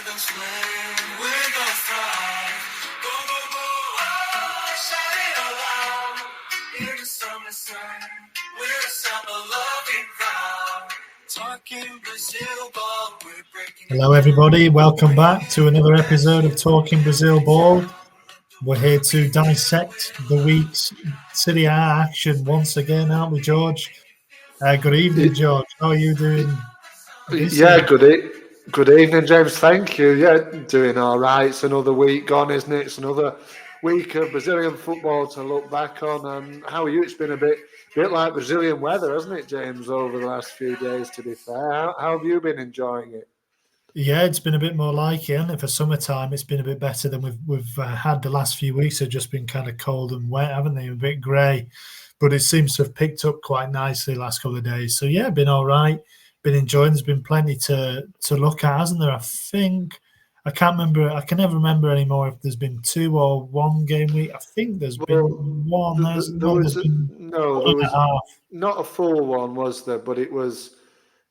gon' swim, we're gon' thrive. Go, go, go, oh, shout it all out. In the summer sun, we're a summer-loving crowd. Talking Brazil ball, we're breaking. Hello everybody, welcome back to another episode of Talking Brazil Ball. We're here to dissect the week's Serie A action once again, aren't we, George? Good evening, George. How are you doing? Good evening, James. Thank you. Yeah, doing all right. It's another week gone, isn't it? It's another week of Brazilian football to look back on. And how are you? It's been a bit like Brazilian weather, hasn't it, James, over the last few days, to be fair. How have you been enjoying it? Yeah, it's been a bit more like it, and for summertime, it's been a bit better than we've had the last few weeks. Have just been kind of cold and wet, haven't they? A bit grey, but it seems to have picked up quite nicely the last couple of days. So yeah, been all right. Been enjoying. There's been plenty to look at, hasn't there? I think I can't remember. I can never remember anymore if there's been 2 or 1 game week. I think there's been one. There was not a full one, was there? But it was.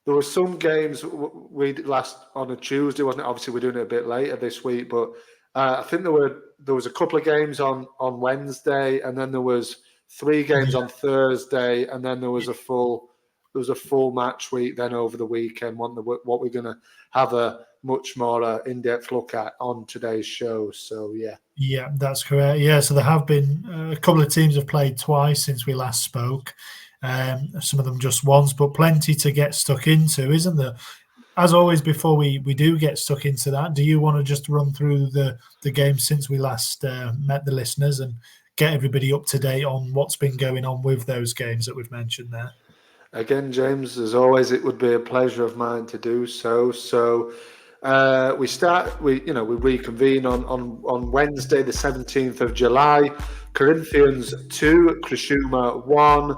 There were some games we last on a Tuesday, wasn't it? Obviously, we're doing it a bit later this week, but I think there was a couple of games on Wednesday, and then there was 3 games on Thursday, and then there was a full match week then over the weekend. What we're going to have a much more in-depth look at on today's show. So yeah, that's correct. Yeah, so there have been a couple of teams have played twice since we last spoke. Some of them just once, but plenty to get stuck into, isn't there? As always, before we do get stuck into that, do you want to just run through the games since we last met the listeners and get everybody up to date on what's been going on with those games that we've mentioned there? Again, James, as always, it would be a pleasure of mine to do so. So we reconvene on Wednesday, the 17th of July. Corinthians 2, Criciúma 1.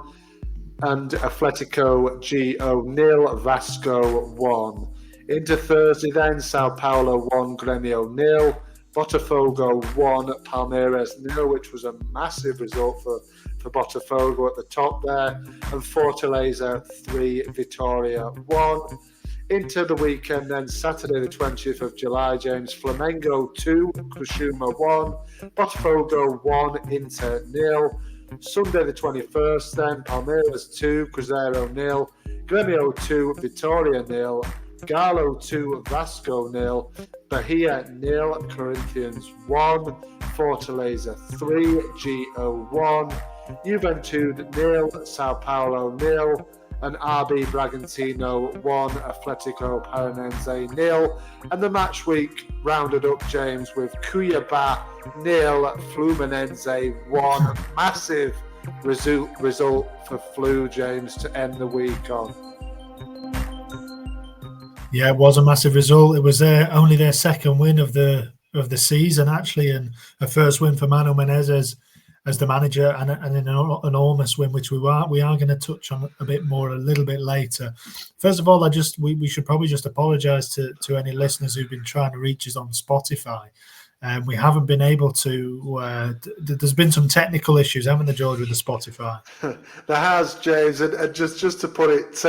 And Atletico 0, Vasco 1. Into Thursday then, Sao Paulo 1, Grêmio 0, Botafogo 1, Palmeiras 0, which was a massive result for Botafogo at the top there, and Fortaleza 3, Vitória 1. Into the weekend then, Saturday the 20th of July, James, Flamengo 2, Criciúma 1, Botafogo 1, Inter 0. Sunday the 21st then, Palmeiras 2, Cruzeiro 0, Grêmio 2, Vitória 0, Galo 2, Vasco 0, Bahia 0, Corinthians 1, Fortaleza 3, Gio 1, Juventude 0, Sao Paulo 0, and RB Bragantino 1, Atletico Paranaense 0. And the match week rounded up, James, with Cuiabá 0, Fluminense 1. Massive result for Flu, James, to end the week on. Yeah, it was a massive result. It was only their second win of the season, actually, and a first win for Mano Menezes as the manager, and an enormous win, which we are going to touch on a little bit later. First of all, we should probably just apologise to any listeners who've been trying to reach us on Spotify. We haven't been able to. There's been some technical issues, haven't there, George, with the Spotify? There has, James, and just to put it,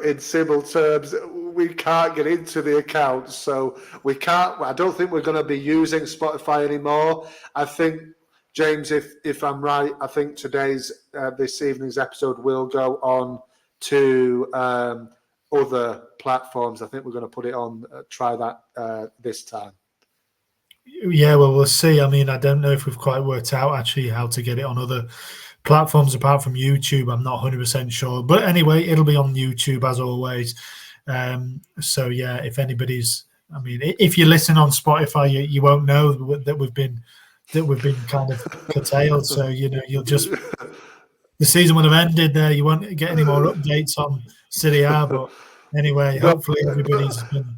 in simple terms, we can't get into the account, so we can't. I don't think we're going to be using Spotify anymore. I think, James, if I'm right, I think this evening's episode will go on to other platforms. I think we're going to put it on, try that this time. Yeah, well, we'll see. I mean, I don't know if we've quite worked out actually how to get it on other platforms apart from YouTube. I'm not 100% sure. But anyway, it'll be on YouTube as always. So, yeah, if you listen on Spotify, you won't know that we've been kind of curtailed, so you'll just the season would have ended there. You won't get any more updates on Serie A, but anyway, hopefully everybody's been.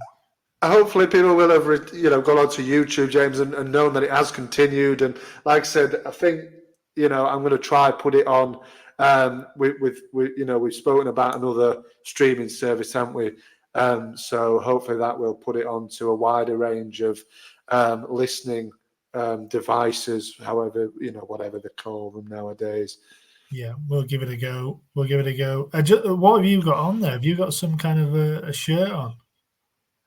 Hopefully people will have gone onto YouTube, James, and known that it has continued. And like I said, I think I'm going to try put it on. We've spoken about another streaming service, haven't we? So hopefully that will put it on to a wider range of listening devices, however, whatever they call them nowadays. Yeah, we'll give it a go. What have you got on there? Have you got some kind of a shirt on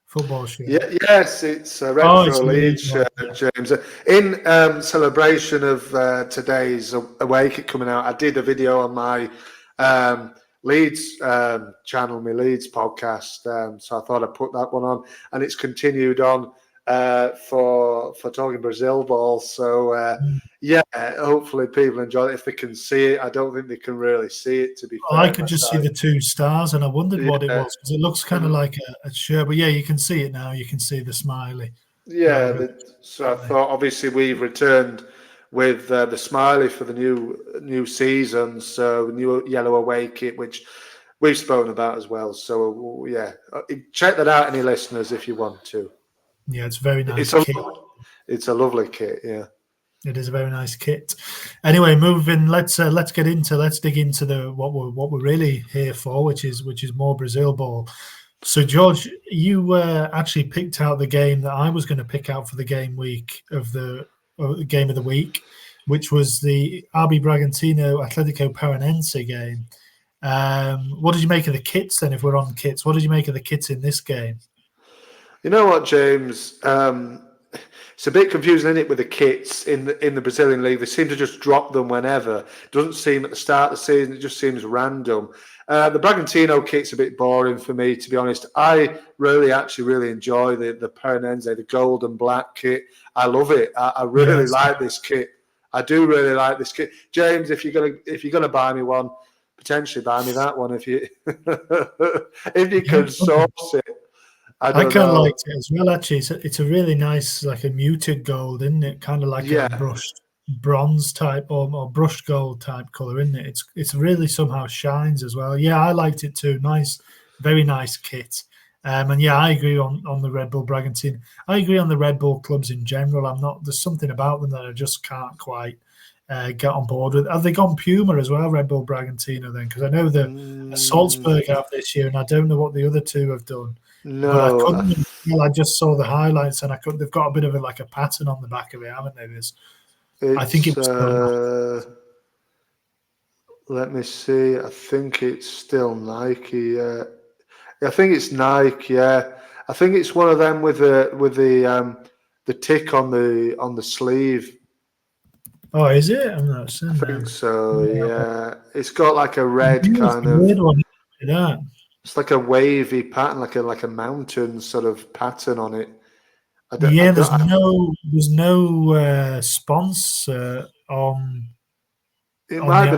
football shirt? Yes, it's a Oh, retro it's a Leeds Leeds one. shirt, James. In celebration of today's away kit coming out, I did a video on my Leeds channel, my Leeds podcast. So I thought I'd put that one on, and it's continued on for talking Brazil ball. So yeah, hopefully people enjoy it if they can see it. I don't think they can really see it, to be Oh, I fair. could just see the 2 stars, and I wondered what it Yeah. was because it looks kind of like a shirt. But yeah, you can see it now. You can see the smiley logo. So I thought obviously we've returned with the smiley for the new season, so new yellow away kit, which we've spoken about as well. So yeah, check that out, any listeners, if you want to. Yeah, it's a very nice It's a kit. it's a lovely kit, yeah. It is a very nice kit. Anyway, moving. Let's dig into the what we're really here for, which is more Brazil ball. So, George, you actually picked out the game that I was going to pick out for the game of the week, which was the RB Bragantino Atletico Paranense game. What did you make of the kits then? If we're on kits, what did you make of the kits in this game? You know what, James? It's a bit confusing, isn't it, with the kits in the Brazilian league? They seem to just drop them whenever. It doesn't seem at the start of the season. It just seems random. The Bragantino kit's a bit boring for me, to be honest. I really enjoy the Paranense, the gold and black kit. I love it. I really like this kit. I do really like this kit. James, if you're gonna buy me one, potentially buy me that one if you if you can source it. I kind of know. liked it as well, actually. It's a really nice, like a muted gold, isn't it? Kind of like a brushed bronze type or brushed gold type color, isn't it? It's really somehow shines as well. Yeah, I liked it too. Nice, very nice kit. And yeah, I agree on the Red Bull Bragantine. I agree on the Red Bull clubs in general. There's something about them that I just can't quite get on board with. Have they gone Puma as well, Red Bull Bragantino then? Because I know the Salzburg have this year, and I don't know what the other two have done. No, But I couldn't. I just saw the highlights, and they've got a bit of a pattern on the back of it, haven't they? I think it was. Let me see. I think it's still Nike. I think it's Nike. Yeah, I think it's one of them with the tick on the sleeve. Oh, is it? I'm not seeing that. I think so. Yeah, it's got like a red kind of. Weird one, that. It's like a wavy pattern, like a mountain sort of pattern on it. There's no sponsor on. It might be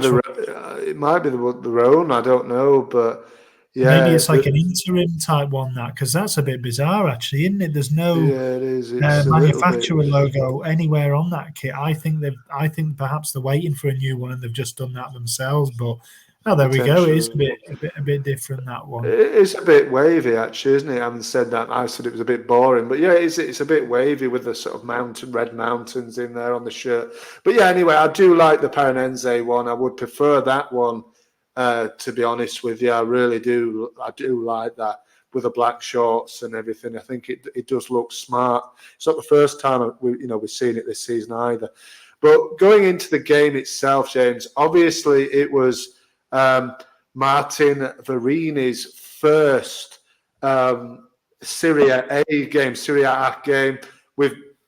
the Rhone. I don't know, but yeah, maybe it's like an interim type one, because that's a bit bizarre, actually, isn't it? There's no it is. It's manufacturer logo anywhere on that kit. I think perhaps they're waiting for a new one and they've just done that themselves. But there we go. It is a bit different, that one. It's a bit wavy, actually, isn't it? Having said that, I said it was a bit boring, but yeah, it's a bit wavy with the sort of red mountains in there on the shirt. But yeah, anyway, I do like the Paranense one. I would prefer that one, to be honest with you. I really do. I do like that with the black shorts and everything. I think it does look smart. It's not the first time we've seen it this season either. But going into the game itself, James, obviously it was Martin Varini's first Serie A game.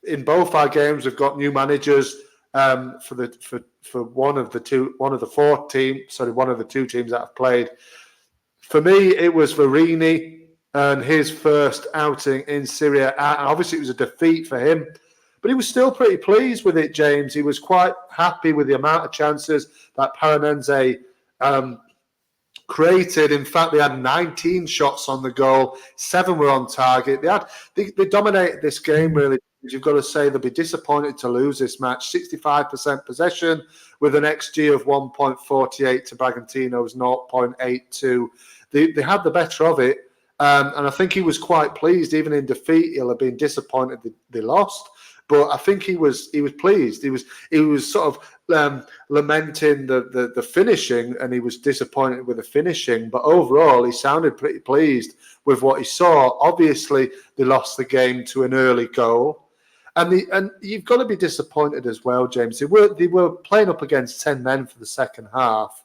In both our games, we've got new managers for one of the two teams that have played. For me, it was Varini and his first outing in Serie A. And obviously, it was a defeat for him, but he was still pretty pleased with it, James. He was quite happy with the amount of chances that Paranense created. In fact, they had 19 shots on the goal, 7 were on target. They dominated this game, really. You've got to say they'll be disappointed to lose this match. 65% possession with an XG of 1.48 to Bragantino's 0.82. They had the better of it, and I think he was quite pleased. Even in defeat, he'll have been disappointed they lost. But I think he was pleased. He was sort of lamenting the finishing, and he was disappointed with the finishing. But overall, he sounded pretty pleased with what he saw. Obviously, they lost the game to an early goal, and you've got to be disappointed as well, James. They were playing up against 10 men for the second half.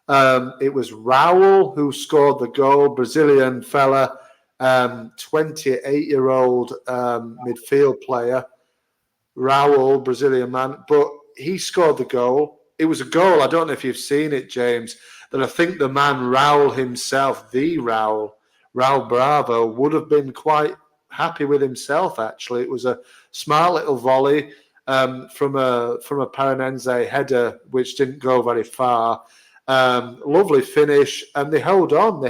It was Raul who scored the goal, Brazilian fella. 28-year-old midfield player, Raul, Brazilian man, but he scored the goal. It was a goal, I don't know if you've seen it, James, that I think the man Raul himself, the Raul Bravo, would have been quite happy with himself, actually. It was a smart little volley from a Paranense header, which didn't go very far. Lovely finish, and they held on.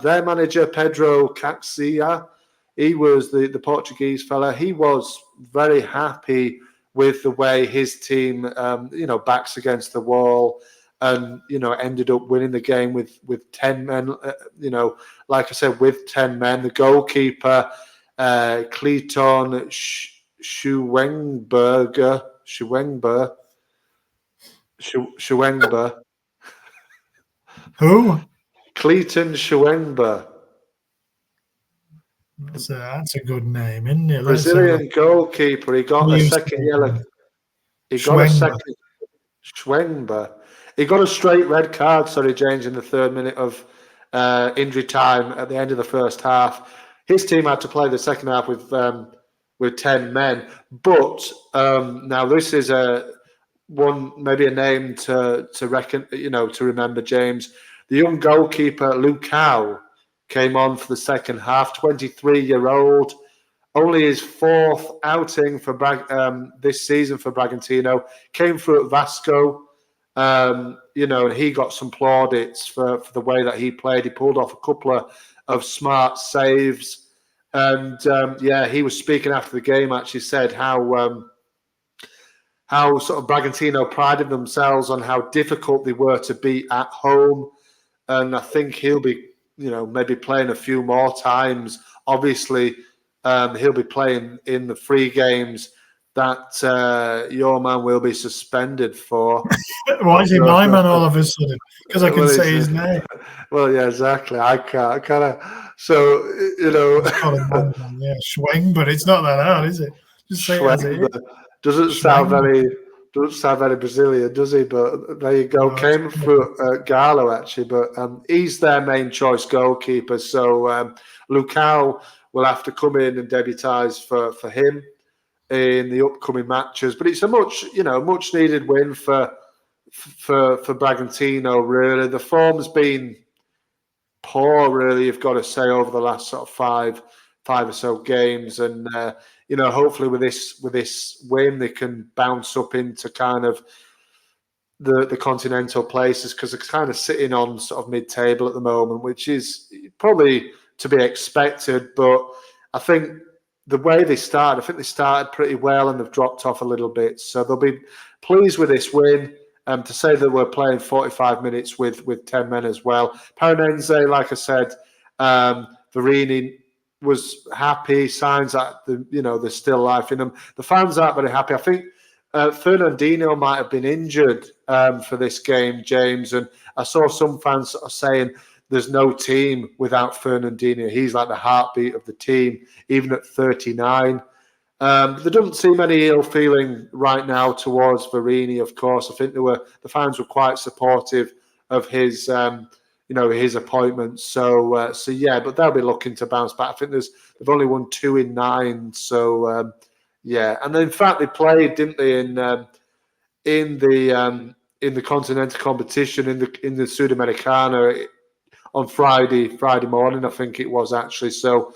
Their manager, Pedro Caxia, he was the Portuguese fella. He was very happy with the way his team, backs against the wall, and ended up winning the game with 10 men. Like I said, with 10 men, the goalkeeper, Clayton Schwengber. Who? Clayton Schwengber. That's a good name, isn't it? Brazilian goalkeeper. He got a second yellow. He got a second Schwengber. He got a straight red card, James, in the 3rd minute of injury time at the end of the first half. His team had to play the second half with 10 men. But now this is maybe a name to remember, James. The young goalkeeper, Lucao, came on for the second half, 23-year-old. Only his 4th outing for this season for Bragantino. Came through at Vasco, and he got some plaudits for the way that he played. He pulled off a couple of smart saves. And, he was speaking after the game, actually said how sort of Bragantino prided themselves on how difficult they were to beat at home. And I think he'll be, maybe playing a few more times. Obviously, he'll be playing in the 3 games that your man will be suspended for. Why is he my man all of a sudden? Because I can say his name. Well, yeah, exactly. I can't. Kind of. So, yeah, Schweng, but it's not that hard, is it? Just say it as it is. Doesn't sound very Brazilian, does he? But there you go. Came through Galo, actually, but he's their main choice goalkeeper. So Lucao will have to come in and debutise for him in the upcoming matches. But it's a much needed win for Bragantino. Really, the form's been poor. Really, you've got to say, over the last sort of five or so games, and hopefully with this win, they can bounce up into kind of the continental places, because they're kind of sitting on sort of mid-table at the moment, which is probably to be expected. But I think the way they started, they started pretty well, and they've dropped off a little bit. So they'll be pleased with this win. To say that we're playing 45 minutes with 10 men as well. Paranense, like I said, Varini was happy. Signs that there's still life in them. The fans aren't very happy. I think Fernandinho might have been injured for this game, James, and I saw some fans sort of saying there's no team without Fernandinho. He's like the heartbeat of the team, even at 39. There doesn't seem any ill feeling right now towards Varini. Of course, I think the fans were quite supportive of his his appointment. So yeah, but they'll be looking to bounce back. I think they've only won 2 in 9. So yeah, and then in fact they played, didn't they, in the continental competition in the Sudamericana on Friday morning, I think it was, actually. So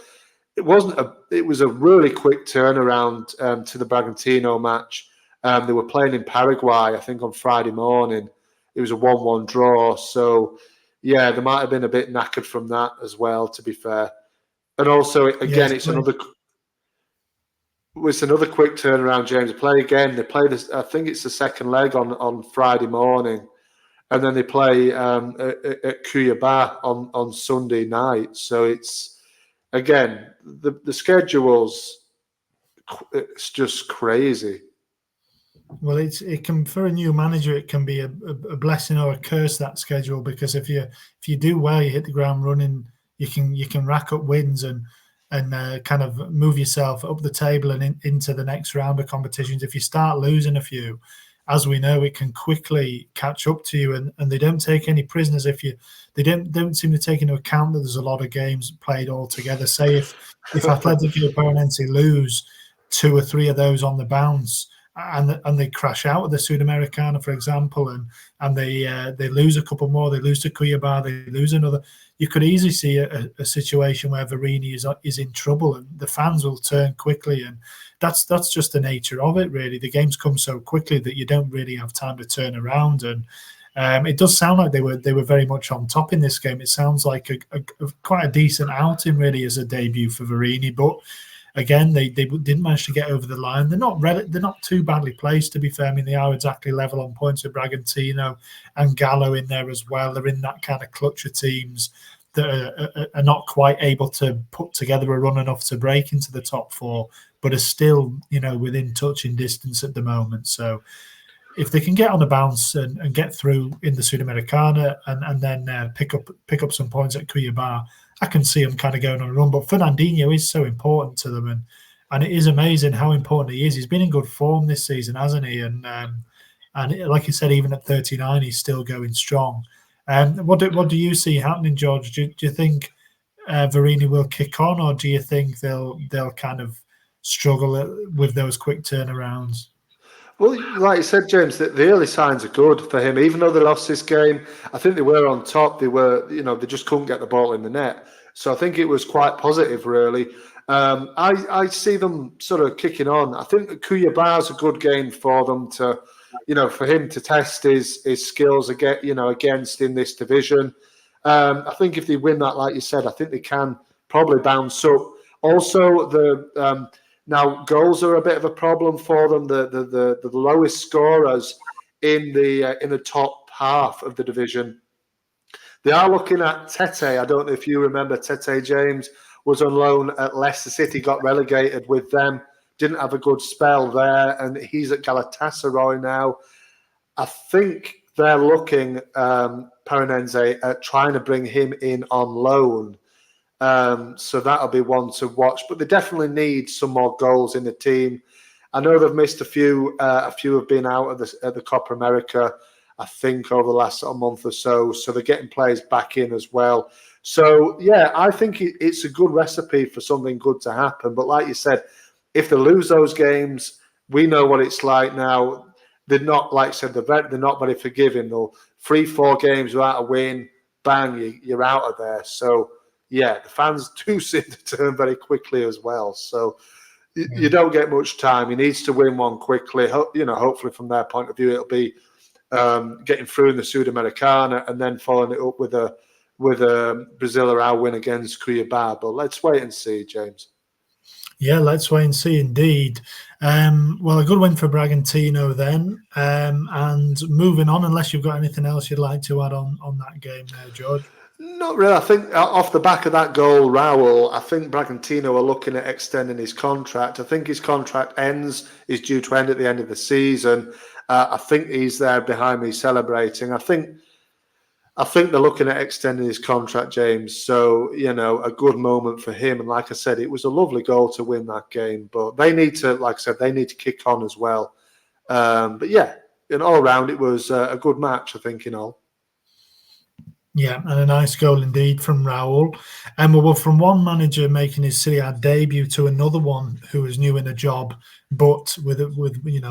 it was a really quick turnaround to the Bragantino match. They were playing in Paraguay, I think, on Friday morning. It was a 1-1 draw. So yeah, they might have been a bit knackered from that as well, to be fair. And also, again, it's another quick turnaround, James. They play again. They play this. I think it's the second leg on Friday morning, and then they play at Cuiabá on Sunday night. So it's, again, the schedule's, it's just crazy. Well, it can, for a new manager, it can be a blessing or a curse, that schedule, because if you do well, you hit the ground running, you can rack up wins and kind of move yourself up the table and into the next round of competitions. If you start losing a few, as we know, it can quickly catch up to you, and they don't take any prisoners they don't seem to take into account that there's a lot of games played all together. Say if Atletico Paranense lose 2 or 3 of those on the bounce, and they crash out of the Sudamericana, for example, and they lose a couple more, they lose to Cuiabá, they lose another. You could easily see a situation where Varini is in trouble, and the fans will turn quickly, and that's just the nature of it. Really, the games come so quickly that you don't really have time to turn around. And it does sound like they were very much on top in this game. It sounds like a quite a decent outing, really, as a debut for Varini, but. Again, they didn't manage to get over the line. They're not too badly placed, to be fair. I mean, they are exactly level on points with Bragantino and Gallo in there as well. They're in that kind of clutch of teams that are not quite able to put together a run enough to break into the top 4, but are still, within touching distance at the moment. So if they can get on a bounce and get through in the Sudamericana and then pick up some points at Cuiabá, I can see them kind of going on a run. But Fernandinho is so important to them, and it is amazing how important he is. He's been in good form this season, hasn't he? And like you said, even at 39, he's still going strong. What do you see happening, George? Do you think Varini will kick on, or do you think they'll kind of struggle with those quick turnarounds? Well, like you said, James, the early signs are good for him. Even though they lost this game, I think they were on top. They were, they just couldn't get the ball in the net. So I think it was quite positive, really. I see them sort of kicking on. I think that Cuiabá is a good game for them to, for him to test his skills against in this division. I think if they win that, like you said, I think they can probably bounce up. Also, now goals are a bit of a problem for them. The lowest scorers in the top half of the division. They are looking at Tete. I don't know if you remember Tete. James was on loan at Leicester City, got relegated with them, didn't have a good spell there, and he's at Galatasaray now. I think they're looking, Paranense, at trying to bring him in on loan. So that'll be one to watch. But they definitely need some more goals in the team. I know they've missed a few. A few have been out at the Copa America, I think, over the last month or so. So they're getting players back in as well. So, yeah, I think it's a good recipe for something good to happen. But like you said, if they lose those games, we know what it's like now. They're not, like I said, they're not very forgiving. They'll 3-4 games without a win, bang, you're out of there. So, yeah, the fans do seem to turn very quickly as well. So you don't get much time. He needs to win one quickly. Hopefully from their point of view, it'll be getting through in the Sudamericana and then following it up with a Brazilian win against Cuiabá. But let's wait and see, James. Yeah, let's wait and see indeed. Well, a good win for Bragantino then. And moving on, unless you've got anything else you'd like to add on that game there, George. Not really. I think off the back of that goal, Raul, I think Bragantino are looking at extending his contract. I think his contract is due to end at the end of the season. I think he's there behind me celebrating. I think they're looking at extending his contract, James. So, a good moment for him. And like I said, it was a lovely goal to win that game. But they need to, like I said, they need to kick on as well. But yeah, all round, it was a good match, I think, in all. Yeah, and a nice goal indeed from Raul. And well, from one manager making his Serie A debut to another one who was new in the job, but with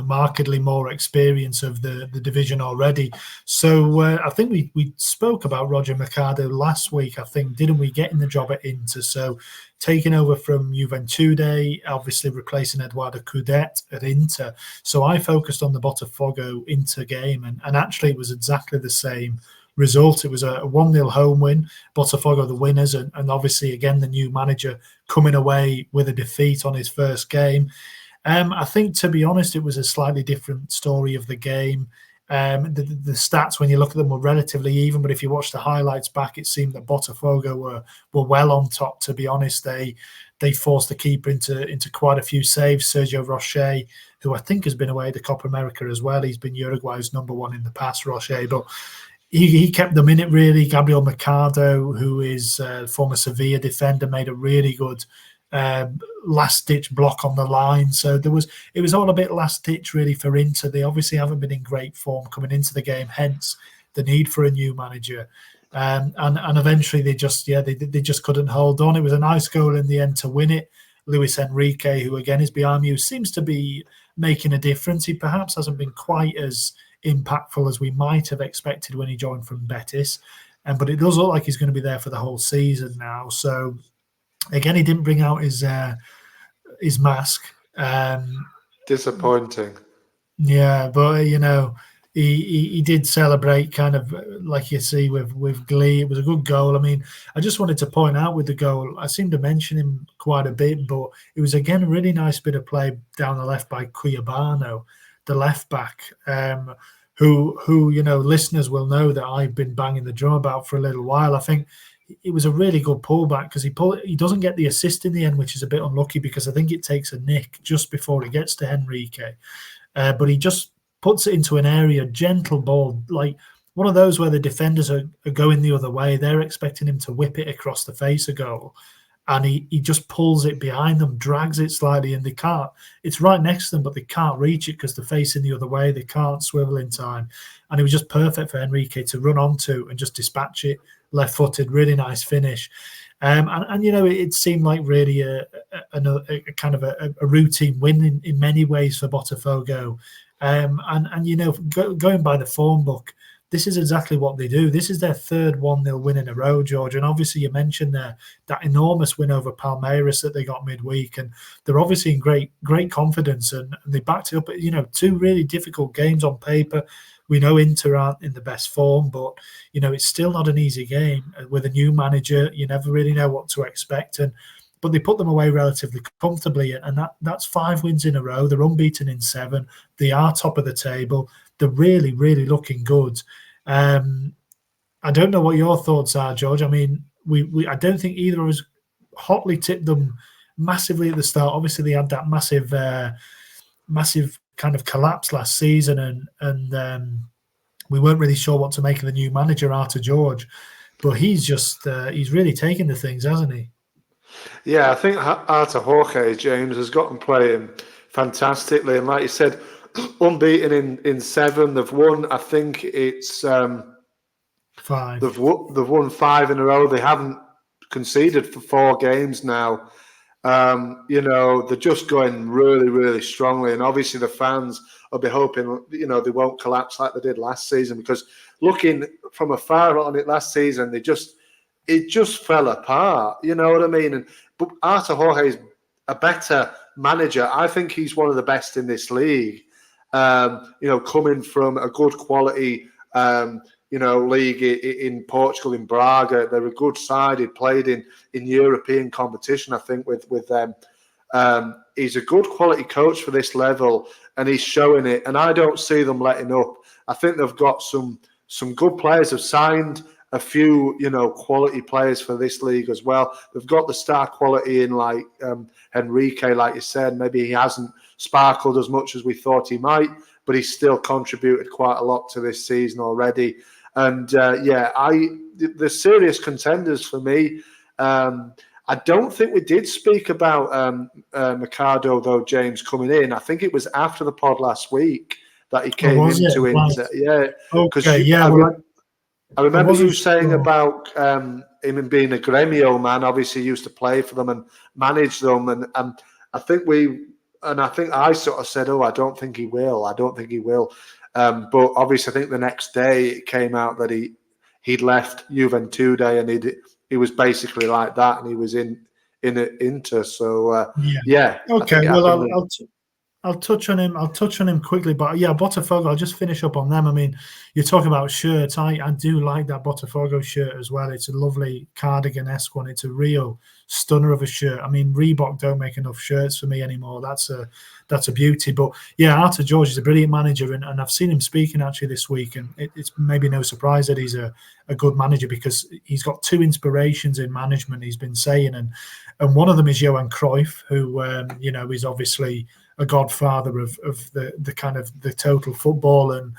markedly more experience of the division already. So I think we spoke about Roger Machedo last week, I think, didn't we, getting the job at Inter? So taking over from Juventude, obviously replacing Eduardo Coudet at Inter. So I focused on the Botafogo Inter game, and actually it was exactly the same result. It was a 1-0 home win, Botafogo the winners, and obviously again the new manager coming away with a defeat on his first game. I think, to be honest, it was a slightly different story of the game. The stats, when you look at them, were relatively even, but if you watch the highlights back, it seemed that Botafogo were well on top. To be honest, they forced the keeper into quite a few saves. Sergio Rocher, who I think has been away at the Copa America as well, he's been Uruguay's number one in the past, Rocher, but he kept them in it, really. Gabriel Machedo, who is a former Sevilla defender, made a really good last ditch block on the line. So it was all a bit last ditch really for Inter. They obviously haven't been in great form coming into the game, hence the need for a new manager. And eventually they just couldn't hold on. It was a nice goal in the end to win it. Luis Enrique, who again is behind me, who seems to be making a difference. He perhaps hasn't been quite as impactful as we might have expected when he joined from Betis, but it does look like he's going to be there for the whole season now. So again, he didn't bring out his mask. Disappointing. Yeah, but he did celebrate kind of like you see with glee. It was a good goal. I mean, I just wanted to point out with the goal, I seem to mention him quite a bit, but it was again a really nice bit of play down the left by Cuiabano, the left back, who listeners will know that I've been banging the drum about for a little while. I think it was a really good pullback because he doesn't get the assist in the end, which is a bit unlucky because I think it takes a nick just before he gets to Enrique, but he just puts it into an area, gentle ball, like one of those where the defenders are going the other way. They're expecting him to whip it across the face of goal. And he just pulls it behind them, drags it slightly, and they can't. It's right next to them, but they can't reach it because they're facing the other way. They can't swivel in time. And it was just perfect for Enrique to run onto and just dispatch it left-footed. Really nice finish. And it seemed like really a kind of a routine win in many ways for Botafogo. Going by the form book, this is exactly what they do. This is their third 1-0 win in a row, George. And obviously you mentioned there that enormous win over Palmeiras that they got midweek. And they're obviously in great confidence. And they backed it up. Two really difficult games on paper. We know Inter aren't in the best form, but, it's still not an easy game. With a new manager, you never really know what to expect. But they put them away relatively comfortably. And that's 5 wins in a row. They're unbeaten in 7. They are top of the table. They're really, really looking good. I don't know what your thoughts are, George. I mean, I don't think either of us hotly tipped them massively at the start. Obviously, they had that massive kind of collapse last season, and we weren't really sure what to make of the new manager, Arthur George. But he's he's really taken the things, hasn't he? Yeah, I think Arthur Jorge, James, has gotten playing fantastically. And like you said, unbeaten in 7. They've won, I think it's 5. They've won 5 in a row. They haven't conceded for 4 games now. They're just going really, really strongly. And obviously the fans will be hoping, they won't collapse like they did last season, because looking from afar on it last season, it just fell apart. You know what I mean? But Arthur Jorge is a better manager. I think he's one of the best in this league. Coming from a good quality, league in Portugal, in Braga. They're a good side. He played in European competition, I think, with them. He's a good quality coach for this level, and he's showing it. And I don't see them letting up. I think they've got some good players. Have signed a few, quality players for this league as well. They've got the star quality in, like Enrique, like you said. Maybe he hasn't sparkled as much as we thought he might, but he's still contributed quite a lot to this season already. And the serious contenders for me. I don't think we did speak about Machedo, though, James, coming in. I think it was after the pod last week that he came into Inter. Yeah. Okay, I remember you saying about him being a Gremio man. Obviously, he used to play for them and manage them. And I think I sort of said, I don't think he will. But obviously, I think the next day it came out that he'd left Juventude, and he was basically like that, and he was in Inter. So yeah. Okay. Well, I'll touch on him. I'll touch on him quickly, but yeah, Botafogo. I'll just finish up on them. I mean, you're talking about shirts. I do like that Botafogo shirt as well. It's a lovely cardigan-esque one. It's a real stunner of a shirt. I mean, Reebok don't make enough shirts for me anymore. That's a beauty. But yeah, Arthur George is a brilliant manager, and I've seen him speaking actually this week, and it's maybe no surprise that he's a good manager, because he's got 2 inspirations in management, he's been saying, and one of them is Johan Cruyff, who is obviously a godfather of the kind of the total football and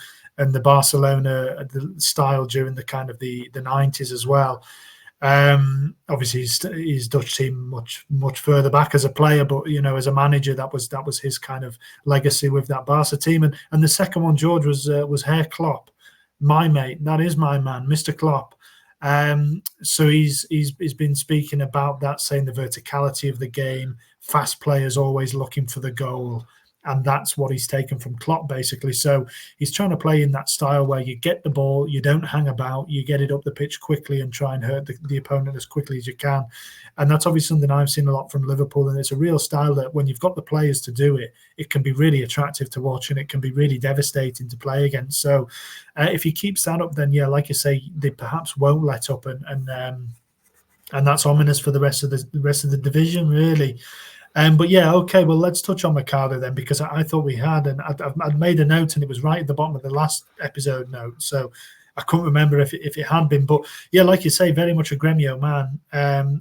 the Barcelona the style during the kind of the 90s as well. Obviously, his Dutch team much further back as a player, but as a manager, that was his kind of legacy with that Barca team. And the second one, George, was Herr Klopp, my mate. That is my man, Mr. Klopp. So he's been speaking about that, saying the verticality of the game, fast players always looking for the goal. And that's what he's taken from Klopp, basically. So he's trying to play in that style where you get the ball, you don't hang about, you get it up the pitch quickly and try and hurt the opponent as quickly as you can. And that's obviously something I've seen a lot from Liverpool. And it's a real style that when you've got the players to do it, it can be really attractive to watch and it can be really devastating to play against. So if he keeps that up, then, yeah, like you say, they perhaps won't let up. And that's ominous for the rest of the division, really. But yeah, okay. Well, let's touch on Machedo then, because I thought we had, and I'd made a note, and it was right at the bottom of the last episode note, so I couldn't remember if it had been. But yeah, like you say, very much a Gremio man.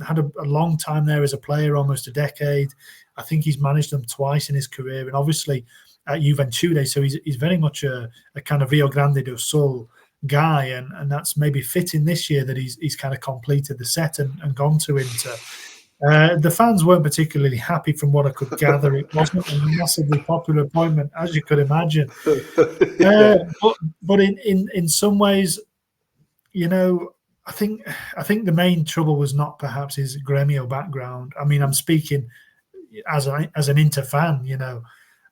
Had a long time there as a player, almost a decade. I think he's managed them twice in his career, and obviously at Juventude, so he's very much a kind of Rio Grande do Sul guy, and that's maybe fitting this year that he's kind of completed the set and gone to Inter. The fans weren't particularly happy from what I could gather. It wasn't a massively popular appointment, as you could imagine. But in some ways, I think the main trouble was not perhaps his Gremio background. I mean, I'm speaking as an Inter fan,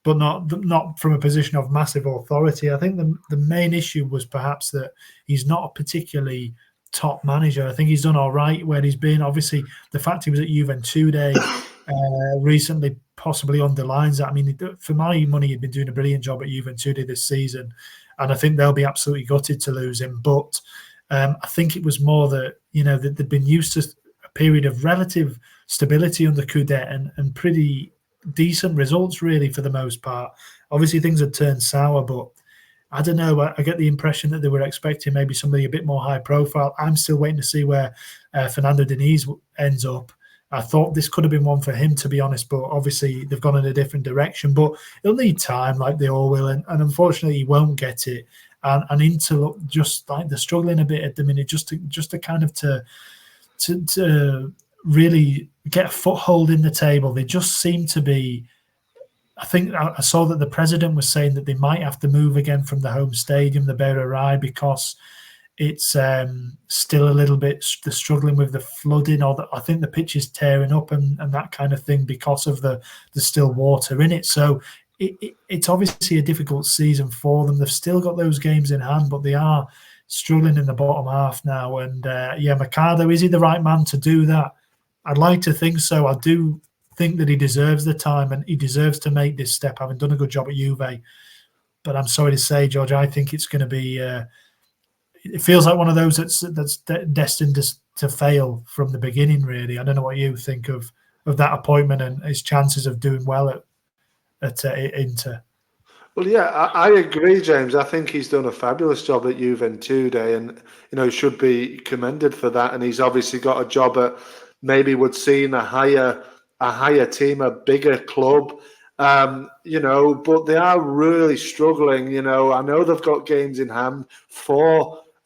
but not from a position of massive authority. I think the main issue was perhaps that he's not a particularly top manager. I think he's done all right where he's been. Obviously, the fact he was at Juventude recently possibly underlines that. I mean, for my money, he'd been doing a brilliant job at Juventude this season, and I think they'll be absolutely gutted to lose him. But I think it was more that that they'd been used to a period of relative stability under Coudet and pretty decent results, really, for the most part. Obviously, things had turned sour, but I don't know. I get the impression that they were expecting maybe somebody a bit more high profile. I'm still waiting to see where Fernando Diniz ends up. I thought this could have been one for him, to be honest, but obviously they've gone in a different direction. But he'll need time, like they all will, and unfortunately he won't get it. And Inter look just like they're struggling a bit at the minute, just to kind of to really get a foothold in the table. They just seem to be. I think I saw that the president was saying that they might have to move again from the home stadium, the Beira Rai, because it's still a little bit struggling with the flooding, or I think the pitch is tearing up and that kind of thing because of the still water in it. So it's obviously a difficult season for them. They've still got those games in hand, but they are struggling in the bottom half now. And Machedo, is he the right man to do that? I'd like to think so. I do think that he deserves the time and he deserves to make this step, having done a good job at Juve. But I'm sorry to say, George, I think it's going to be. It feels like one of those that's destined to fail from the beginning. Really, I don't know what you think of that appointment and his chances of doing well at Inter. Well, yeah, I agree, James. I think he's done a fabulous job at Juventude, and he should be commended for that. And he's obviously got a job at maybe would see in a higher team, a bigger club, but they are really struggling. I know they've got games in hand,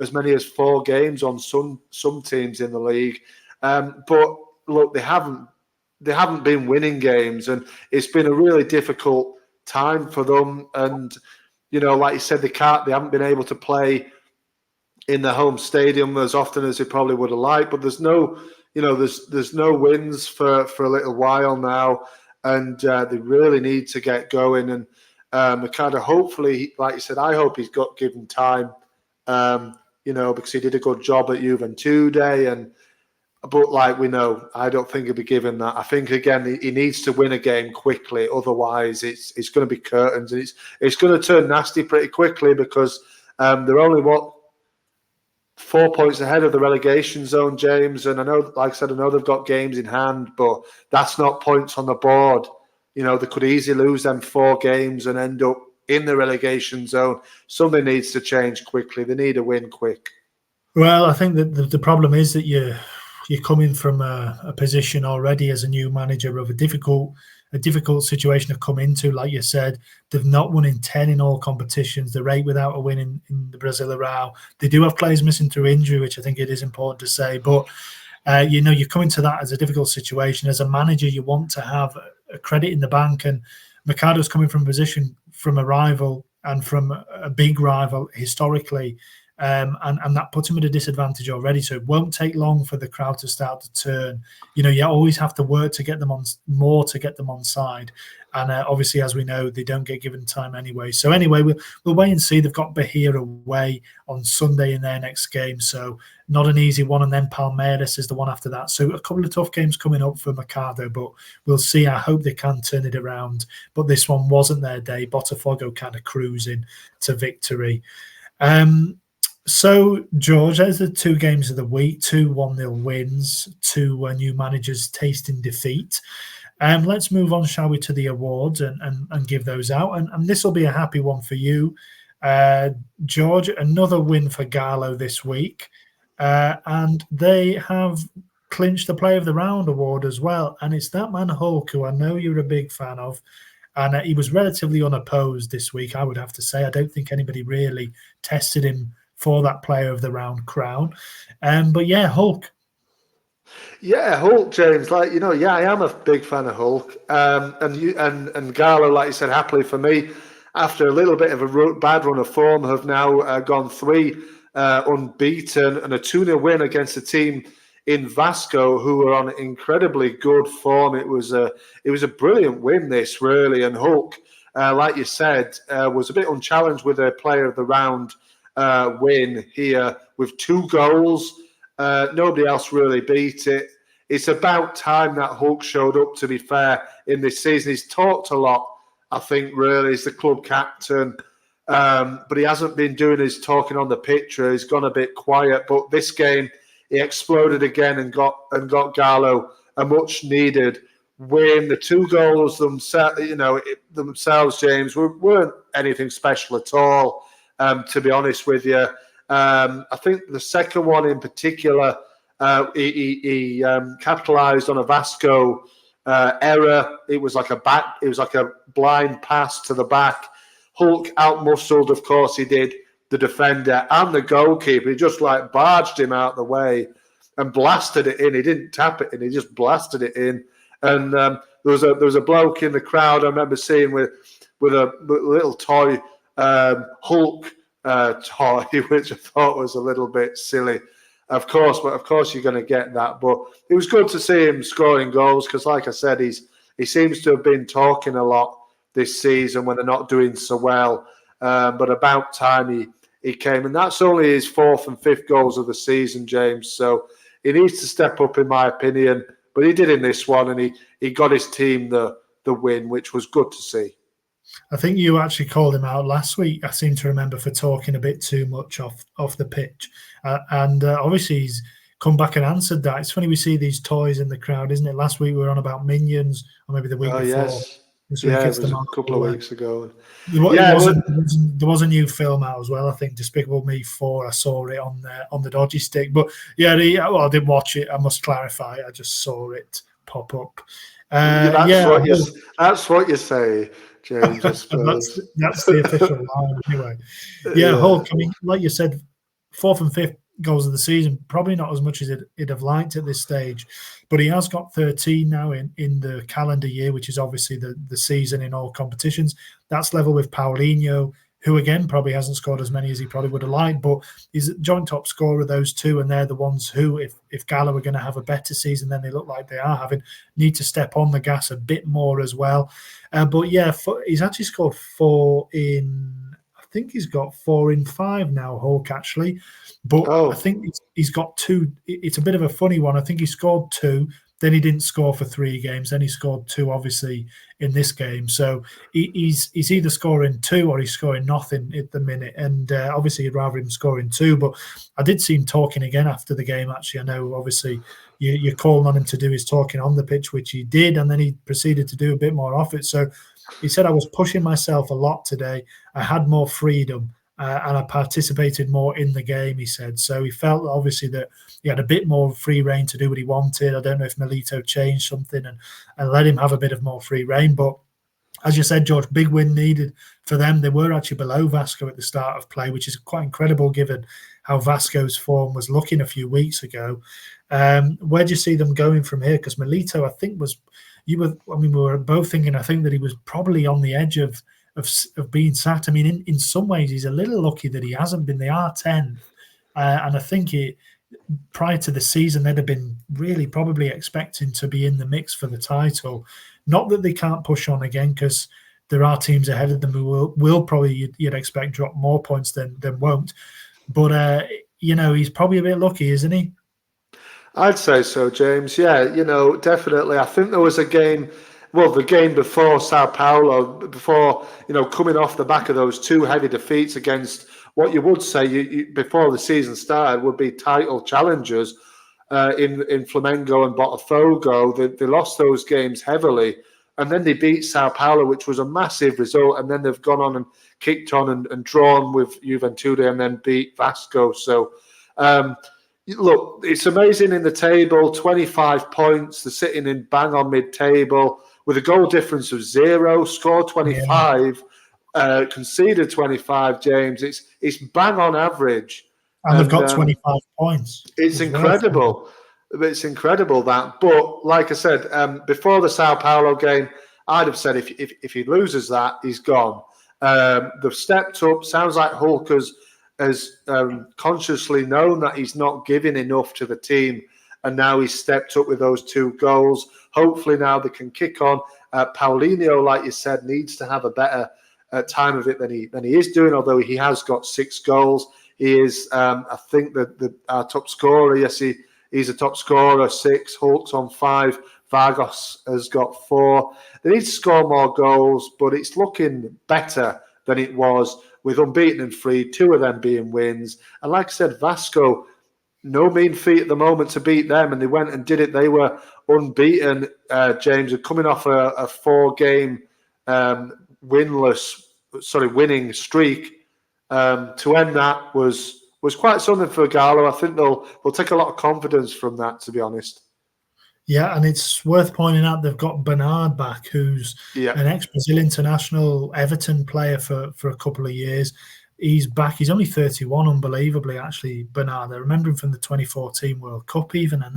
as many as 4 games on some teams in the league, but look, they haven't been winning games, and it's been a really difficult time for them. And like you said, they haven't been able to play in the home stadium as often as they probably would have liked. But there's no there's no wins for a little while now, and they really need to get going. And Machedo, hopefully, like you said, I hope he's got given time, because he did a good job at Juventude. But like we know, I don't think he'll be given that. I think, again, he needs to win a game quickly. Otherwise, it's going to be curtains. And it's going to turn nasty pretty quickly, because they're only, 4 points ahead of the relegation zone, James. And I know, like I said, they've got games in hand, but that's not points on the board. They could easily lose them 4 games and end up in the relegation zone. Something needs to change quickly. They need a win quick. Well, I think that the problem is that you're coming from a position already as a new manager of a difficult situation to come into. Like you said, they've not won in 10 in all competitions. They're 8 without a win in the Brazilian Serie A. They do have players missing through injury, which I think it is important to say. But you come into that as a difficult situation. As a manager, you want to have a credit in the bank, and Machedo's coming from a position from a rival and from a big rival historically, and that puts him at a disadvantage already. So it won't take long for the crowd to start to turn. You always have to work to get them on more, to get them on side. And obviously, as we know, they don't get given time anyway. So anyway, we'll wait and see. They've got Bahia away on Sunday in their next game, so not an easy one. And then Palmeiras is the one after that. So a couple of tough games coming up for Machedo, but we'll see. I hope they can turn it around. But this one wasn't their day. Botafogo kind of cruising to victory. So, George, there's the 2 games of the week, 2 1-0 wins, 2 new managers tasting defeat. Let's move on, shall we, to the awards and give those out. And this will be a happy one for you, George. Another win for Galo this week. And they have clinched the Player of the Round award as well. And it's that man Hulk, who I know you're a big fan of. And he was relatively unopposed this week, I would have to say. I don't think anybody really tested him for that Player of the Round crown. But yeah, Hulk. Yeah, Hulk, James. I am a big fan of Hulk. And Galo, like you said, happily for me, after a little bit of a bad run of form, have now gone 3 unbeaten and a 2-0 win against a team in Vasco who are on incredibly good form. It was a brilliant win, this, really. And Hulk, like you said, was a bit unchallenged with a Player of the Round win here with 2 goals. Nobody else really beat it. It's about time that Hulk showed up, to be fair, in this season. He's talked a lot, I think, really. He's the club captain. But he hasn't been doing his talking on the pitch. He's gone a bit quiet. But this game, he exploded again and got Galo a much-needed win. The 2 goals themselves, James, weren't anything special at all, to be honest with you. I think the second one in particular, he capitalised on a Vasco error. It was like a blind pass to the back. Hulk out-muscled, of course he did, the defender and the goalkeeper. He just barged him out the way and blasted it in. He didn't tap it in, he just blasted it in. And there was a bloke in the crowd I remember seeing with a little toy Hulk toy, which I thought was a little bit silly. Of course you're going to get that. But it was good to see him scoring goals because, like I said, he seems to have been talking a lot this season when they're not doing so well. But about time he came. And that's only his 4th and 5th goals of the season, James. So he needs to step up, in my opinion. But he did in this one, and he got his team the win, which was good to see. I think you actually called him out last week, I seem to remember, for talking a bit too much off the pitch. And obviously he's come back and answered that. It's funny we see these toys in the crowd, isn't it? Last week we were on about Minions, or maybe the week before. Yes. This week it it's was the a couple of weeks ago. There was a new film out as well, I think, Despicable Me 4. I saw it on the dodgy stick. But yeah, I didn't watch it, I must clarify. I just saw it pop up. That's what you say, James. That's the official line anyway. Yeah, Hulk, I mean, like you said, 4th and 5th goals of the season, probably not as much as he'd have liked at this stage, but he has got 13 now in the calendar year, which is obviously the season in all competitions. That's level with Paulinho, who again probably hasn't scored as many as he probably would have liked, but he's a joint top scorer, those 2, and they're the ones who, if Gala are going to have a better season than they look like they are having, need to step on the gas a bit more as well. But yeah, he's actually scored 4 in, I think he's got 4 in 5 now, Hulk, actually. But I think he's got 2. It's a bit of a funny one. I think he scored 2, then he didn't score for 3 games. Then he scored 2, obviously, in this game. So he's either scoring 2 or he's scoring nothing at the minute. And obviously, you'd rather him scoring 2. But I did see him talking again after the game, actually. I know, obviously, you're calling on him to do his talking on the pitch, which he did. And then he proceeded to do a bit more off it. So he said, I was pushing myself a lot today. I had more freedom. And I participated more in the game, he said. So he felt, obviously, that he had a bit more free reign to do what he wanted. I don't know if Milito changed something and let him have a bit of more free reign. But as you said, George, big win needed for them. They were actually below Vasco at the start of play, which is quite incredible given how Vasco's form was looking a few weeks ago. Where do you see them going from here? Because Melito, I think, we were both thinking, I think, that he was probably on the edge of being sacked. I mean, in some ways, he's a little lucky that he hasn't been. They are 10th. And I think prior to the season, they'd have been really probably expecting to be in the mix for the title. Not that they can't push on again, because there are teams ahead of them who will probably, you'd expect, drop more points than won't. But, he's probably a bit lucky, isn't he? I'd say so, James. Yeah, definitely. I think there was a game, the game before Sao Paulo, before, coming off the back of those two heavy defeats against what you would say before the season started would be title challengers in Flamengo and Botafogo. They lost those games heavily, and then they beat Sao Paulo, which was a massive result, and then they've gone on and kicked on and drawn with Juventude and then beat Vasco. So, look, it's amazing in the table, 25 points. They're sitting in bang on mid-table with a goal difference of 0, scored 25, conceded 25, James. It's bang on average. And they've got 25 points. It's incredible. It's incredible that. But like I said, before the Sao Paulo game, I'd have said if he loses that, he's gone. They've stepped up. Sounds like Hulk has consciously known that he's not giving enough to the team, and now he's stepped up with those 2 goals. Hopefully now they can kick on. Paulinho, like you said, needs to have a better time of it than he is doing, although he has got 6 goals. He is, I think, our top scorer. Yes, he's a top scorer, 6. Hulk's on 5. Vargas has got 4. They need to score more goals, but it's looking better than it was, with unbeaten and free, 2 of them being wins. And like I said, Vasco, no mean feat at the moment to beat them, and they went and did it. They were unbeaten, James, and coming off a 4-game winning streak. To end that was quite something for Galo. I think they'll take a lot of confidence from that, to be honest. Yeah, and it's worth pointing out they've got Bernard back, who's an ex-Brazil international Everton player for a couple of years. He's back. He's only 31, unbelievably, actually, Bernard. I remember him from the 2014 World Cup even, and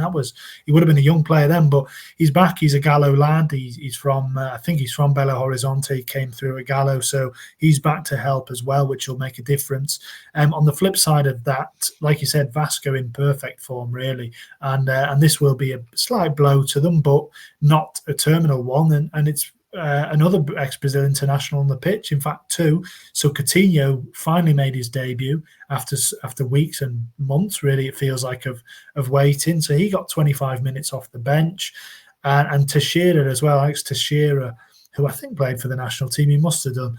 he would have been a young player then, but he's back. He's a Gallo lad. He's from, I think he's from Belo Horizonte, came through at Gallo, so he's back to help as well, which will make a difference. On the flip side of that, like you said, Vasco in perfect form, really, and this will be a slight blow to them, but not a terminal one, and it's another ex-Brazil international on the pitch, in fact 2. So Coutinho finally made his debut after weeks and months, really, it feels like, of waiting. So he got 25 minutes off the bench. And Teixeira as well, Alex Teixeira, who I think played for the national team, he must have done,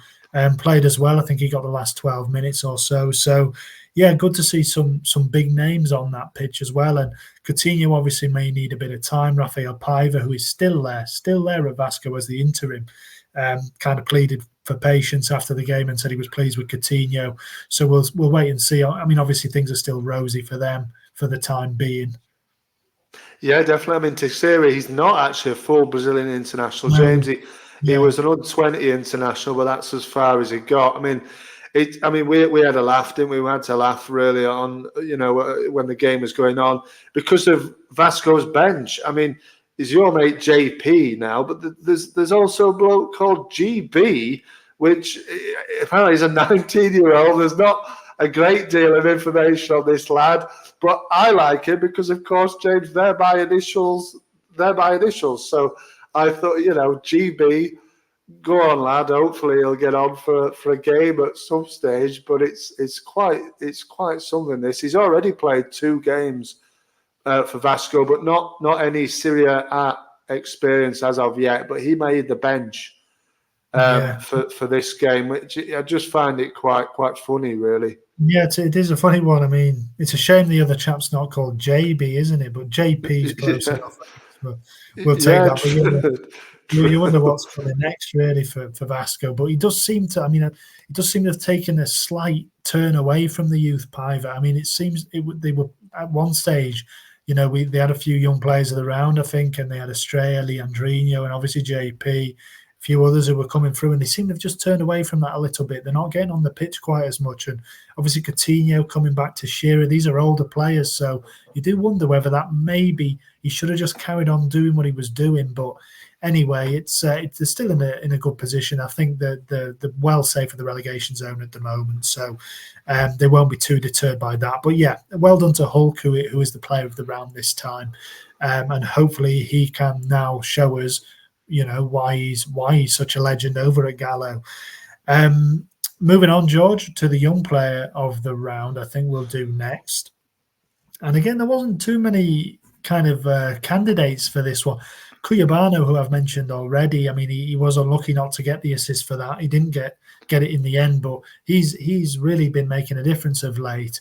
played as well. I think he got the last 12 minutes or so. So, yeah, good to see some big names on that pitch as well. And Coutinho obviously may need a bit of time. Rafael Paiva, who is still there at Vasco as the interim, kind of pleaded for patience after the game and said he was pleased with Coutinho. So we'll wait and see. I mean, obviously things are still rosy for them for the time being. Yeah, definitely. I mean, Teixeira, he's not actually a full Brazilian international, James. He was an under-20 international, but that's as far as he got. I mean, we had a laugh, didn't we? We had to laugh really on, when the game was going on because of Vasco's bench. I mean, he's your mate JP now, but there's also a bloke called GB, which apparently is a 19-year-old. There's not a great deal of information on this lad, but I like him because, of course, James, they're by initials. So I thought, GB. Go on, lad. Hopefully, he'll get on for a game at some stage. But it's quite something. He's already played 2 games for Vasco, but not any Serie A experience as of yet. But he made the bench for this game, which I just find it quite funny, really. Yeah, it is a funny one. I mean, it's a shame the other chap's not called JB, isn't it? But JP's close enough. We'll take that. You wonder what's coming next, really, for Vasco. But he does seem to. I mean, it does seem to have taken a slight turn away from the youth pivot. I mean, it seems they were at one stage. They had a few young players of the round, I think, and they had Estrella, Leandrinho, and obviously JP. few others who were coming through, and they seem to have just turned away from that a little bit. They're not getting on the pitch quite as much. And obviously Coutinho coming back to Shearer, these are older players. So you do wonder whether that maybe he should have just carried on doing what he was doing. But anyway, they're still in a good position. I think that they're well safe of the relegation zone at the moment. So they won't be too deterred by that. But yeah, well done to Hulk, who is the player of the round this time. And hopefully he can now show us, why he's such a legend over at Gallo. Moving on, George, to the young player of the round, I think we'll do next. And again, there wasn't too many kind of candidates for this one. Cuyabano, who I've mentioned already, I mean, he was unlucky not to get the assist for that. He didn't get it in the end, but he's really been making a difference of late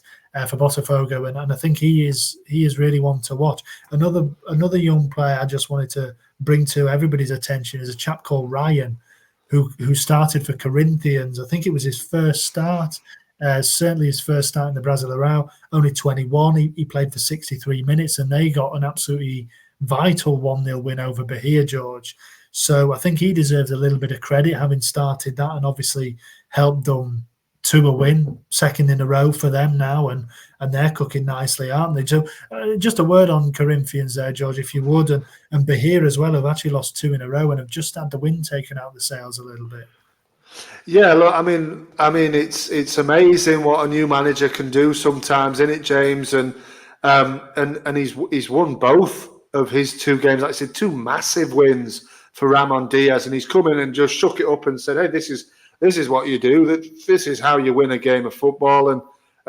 for Botafogo, and I think he is really one to watch. Another young player I just wanted to bring to everybody's attention is a chap called Ryan, who started for Corinthians. I think it was his first start. Certainly his first start in the Brasileirão, only 21. He played for 63 minutes, and they got an absolutely vital 1-0 win over Bahia, George. So I think he deserves a little bit of credit, having started that and obviously helped them to a win, second in a row for them now, and they're cooking nicely, aren't they? So just a word on Corinthians there, George, if you would, and Bahia as well have actually lost 2 in a row and have just had the win taken out of the sails a little bit. Yeah, look, I mean, it's amazing what a new manager can do sometimes, isn't it, James? And he's won both of his 2 games. Like I said, 2 massive wins for Ramon Diaz, and he's come in and just shook it up and said, "Hey, this is what you do. This is how you win a game of football." And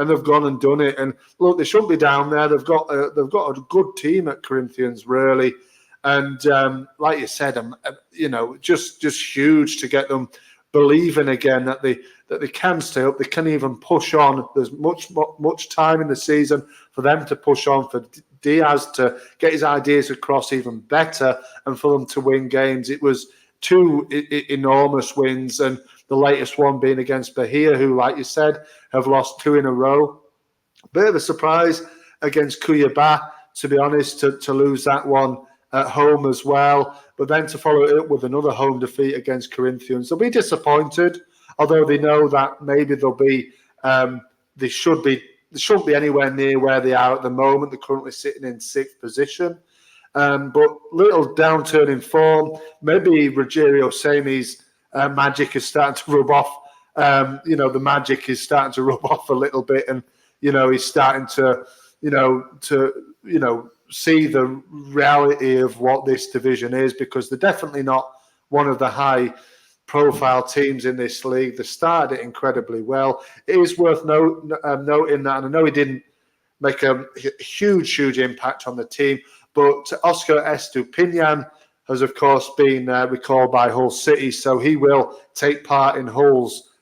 they've gone and done it. And look, they shouldn't be down there. They've got a good team at Corinthians, really. And like you said, just huge to get them believing again that they can stay up, they can even push on. There's much time in the season for them to push on, for Diaz to get his ideas across even better, and for them to win games. It was 2 enormous wins, and the latest one being against Bahia, who, like you said, have lost 2 in a row. Bit of a surprise against Cuiabá, to be honest, to lose that one at home as well, but then to follow it up with another home defeat against Corinthians. They'll be disappointed, although they know that maybe they'll be, they shouldn't be anywhere near where they are at the moment. They're currently sitting in 6th position, but little downturn in form. Maybe Rogério Ceni's magic is starting to rub off. The magic is starting to rub off a little bit, and he's starting to see the reality of what this division is, because they're definitely not one of the high-profile teams in this league. They started it incredibly well. It is worth noting that, and I know he didn't make a huge impact on the team, but Oscar Estupiñán has, of course, been recalled by Hull City, so he will take part in Hull's,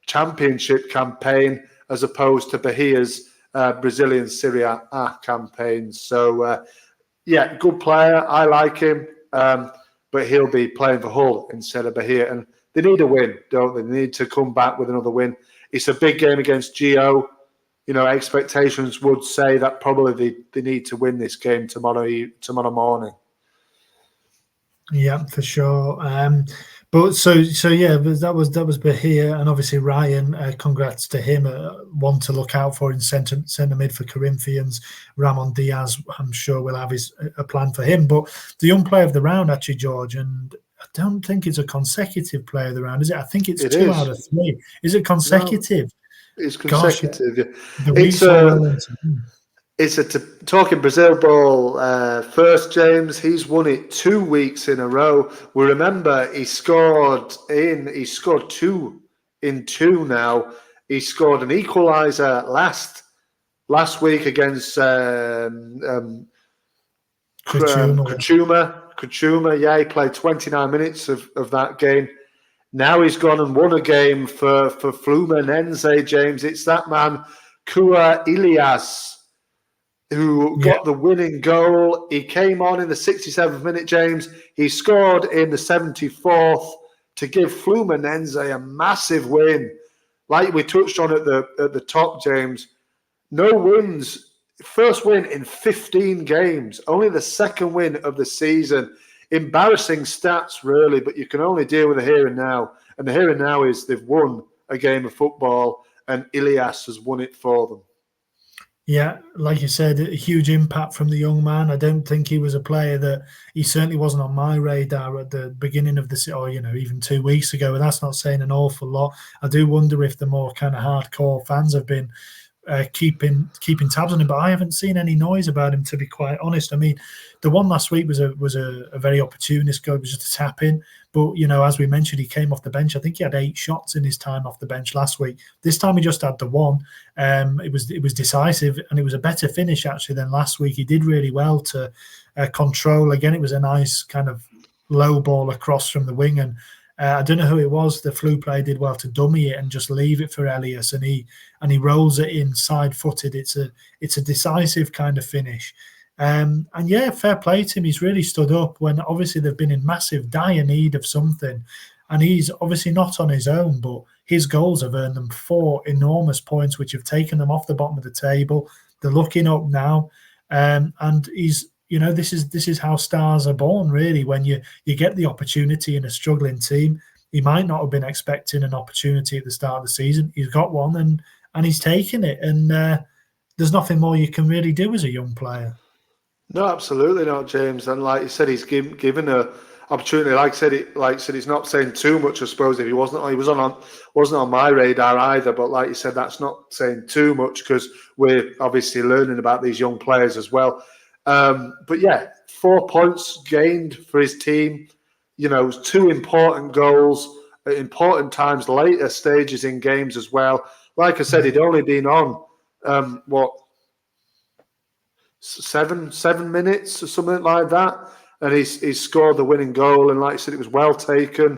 championship campaign as opposed to Bahia's Brazilian Serie A campaign. So, good player. I like him, but he'll be playing for Hull instead of Bahia. And they need a win, don't they? They need to come back with another win. It's a big game against Gio. Expectations would say that probably they need to win this game tomorrow morning. Yeah, for sure. But so yeah, that was Bahia, and obviously Ryan. Congrats to him. One to look out for in centre mid for Corinthians. Ramon Diaz, I'm sure, will have a plan for him. But the young player of the round, actually, George, and I don't think it's a consecutive player of the round, is it? I think it's 2 out of 3. Is it consecutive? No, it's consecutive. Talking Brazil ball first, James. He's won it 2 weeks in a row. We remember he scored 2 in 2 now. He scored an equaliser last week against Kuchuma. Yeah, he played 29 minutes of that game. Now he's gone and won a game for Fluminense, James. It's that man, Kua Ilias, who got the winning goal. He came on in the 67th minute, James. He scored in the 74th to give Fluminense a massive win. Like we touched on at the top, James, no wins. First win in 15 games. Only the second win of the season. embarrassing stats, really, but you can only deal with the here and now. And the here and now is they've won a game of football, and Ilias has won it for them. Yeah, like you said, a huge impact from the young man. I don't think he was a player that he certainly wasn't on my radar at the beginning of the, or even 2 weeks ago. And that's not saying an awful lot. I do wonder if the more kind of hardcore fans have been keeping tabs on him, but I haven't seen any noise about him, to be quite honest. I mean, the one last week was a very opportunist goal. It was just a tap in, but as we mentioned, he came off the bench. I think he had 8 shots in his time off the bench last week. This time he just had the one. It was decisive, and it was a better finish actually than last week. He did really well to control. Again, it was a nice kind of low ball across from the wing, and I don't know who it was. The flu player did well to dummy it and just leave it for Elias, and he rolls it in side-footed. It's a decisive kind of finish, and yeah, fair play to him. He's really stood up when obviously they've been in massive dire need of something, and he's obviously not on his own, but his goals have earned them 4 enormous points, which have taken them off the bottom of the table. They're looking up now, and he's. This is how stars are born, really. When you get the opportunity in a struggling team, he might not have been expecting an opportunity at the start of the season. He's got one, and he's taken it. And there's nothing more you can really do as a young player. No, absolutely not, James. And like you said, he's given a opportunity. Like I said, he's not saying too much. I suppose if he wasn't on my radar either. But like you said, that's not saying too much because we're obviously learning about these young players as well. But yeah, 4 points gained for his team. 2 important goals at important times, later stages in games as well. Like I said, he'd only been on 7 minutes or something like that, and he's scored the winning goal. And like I said, it was well taken.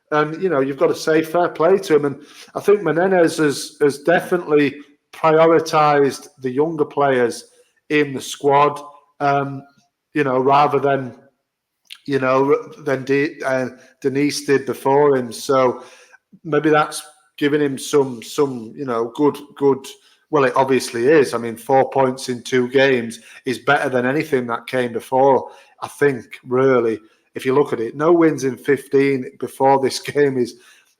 And you've got to say fair play to him. And I think Menendez has definitely prioritised the younger players in the squad. Rather than Denise did before him. So maybe that's giving him some good. Well, it obviously is. I mean, 4 points in 2 games is better than anything that came before. I think, really, if you look at it, no wins in 15 before this game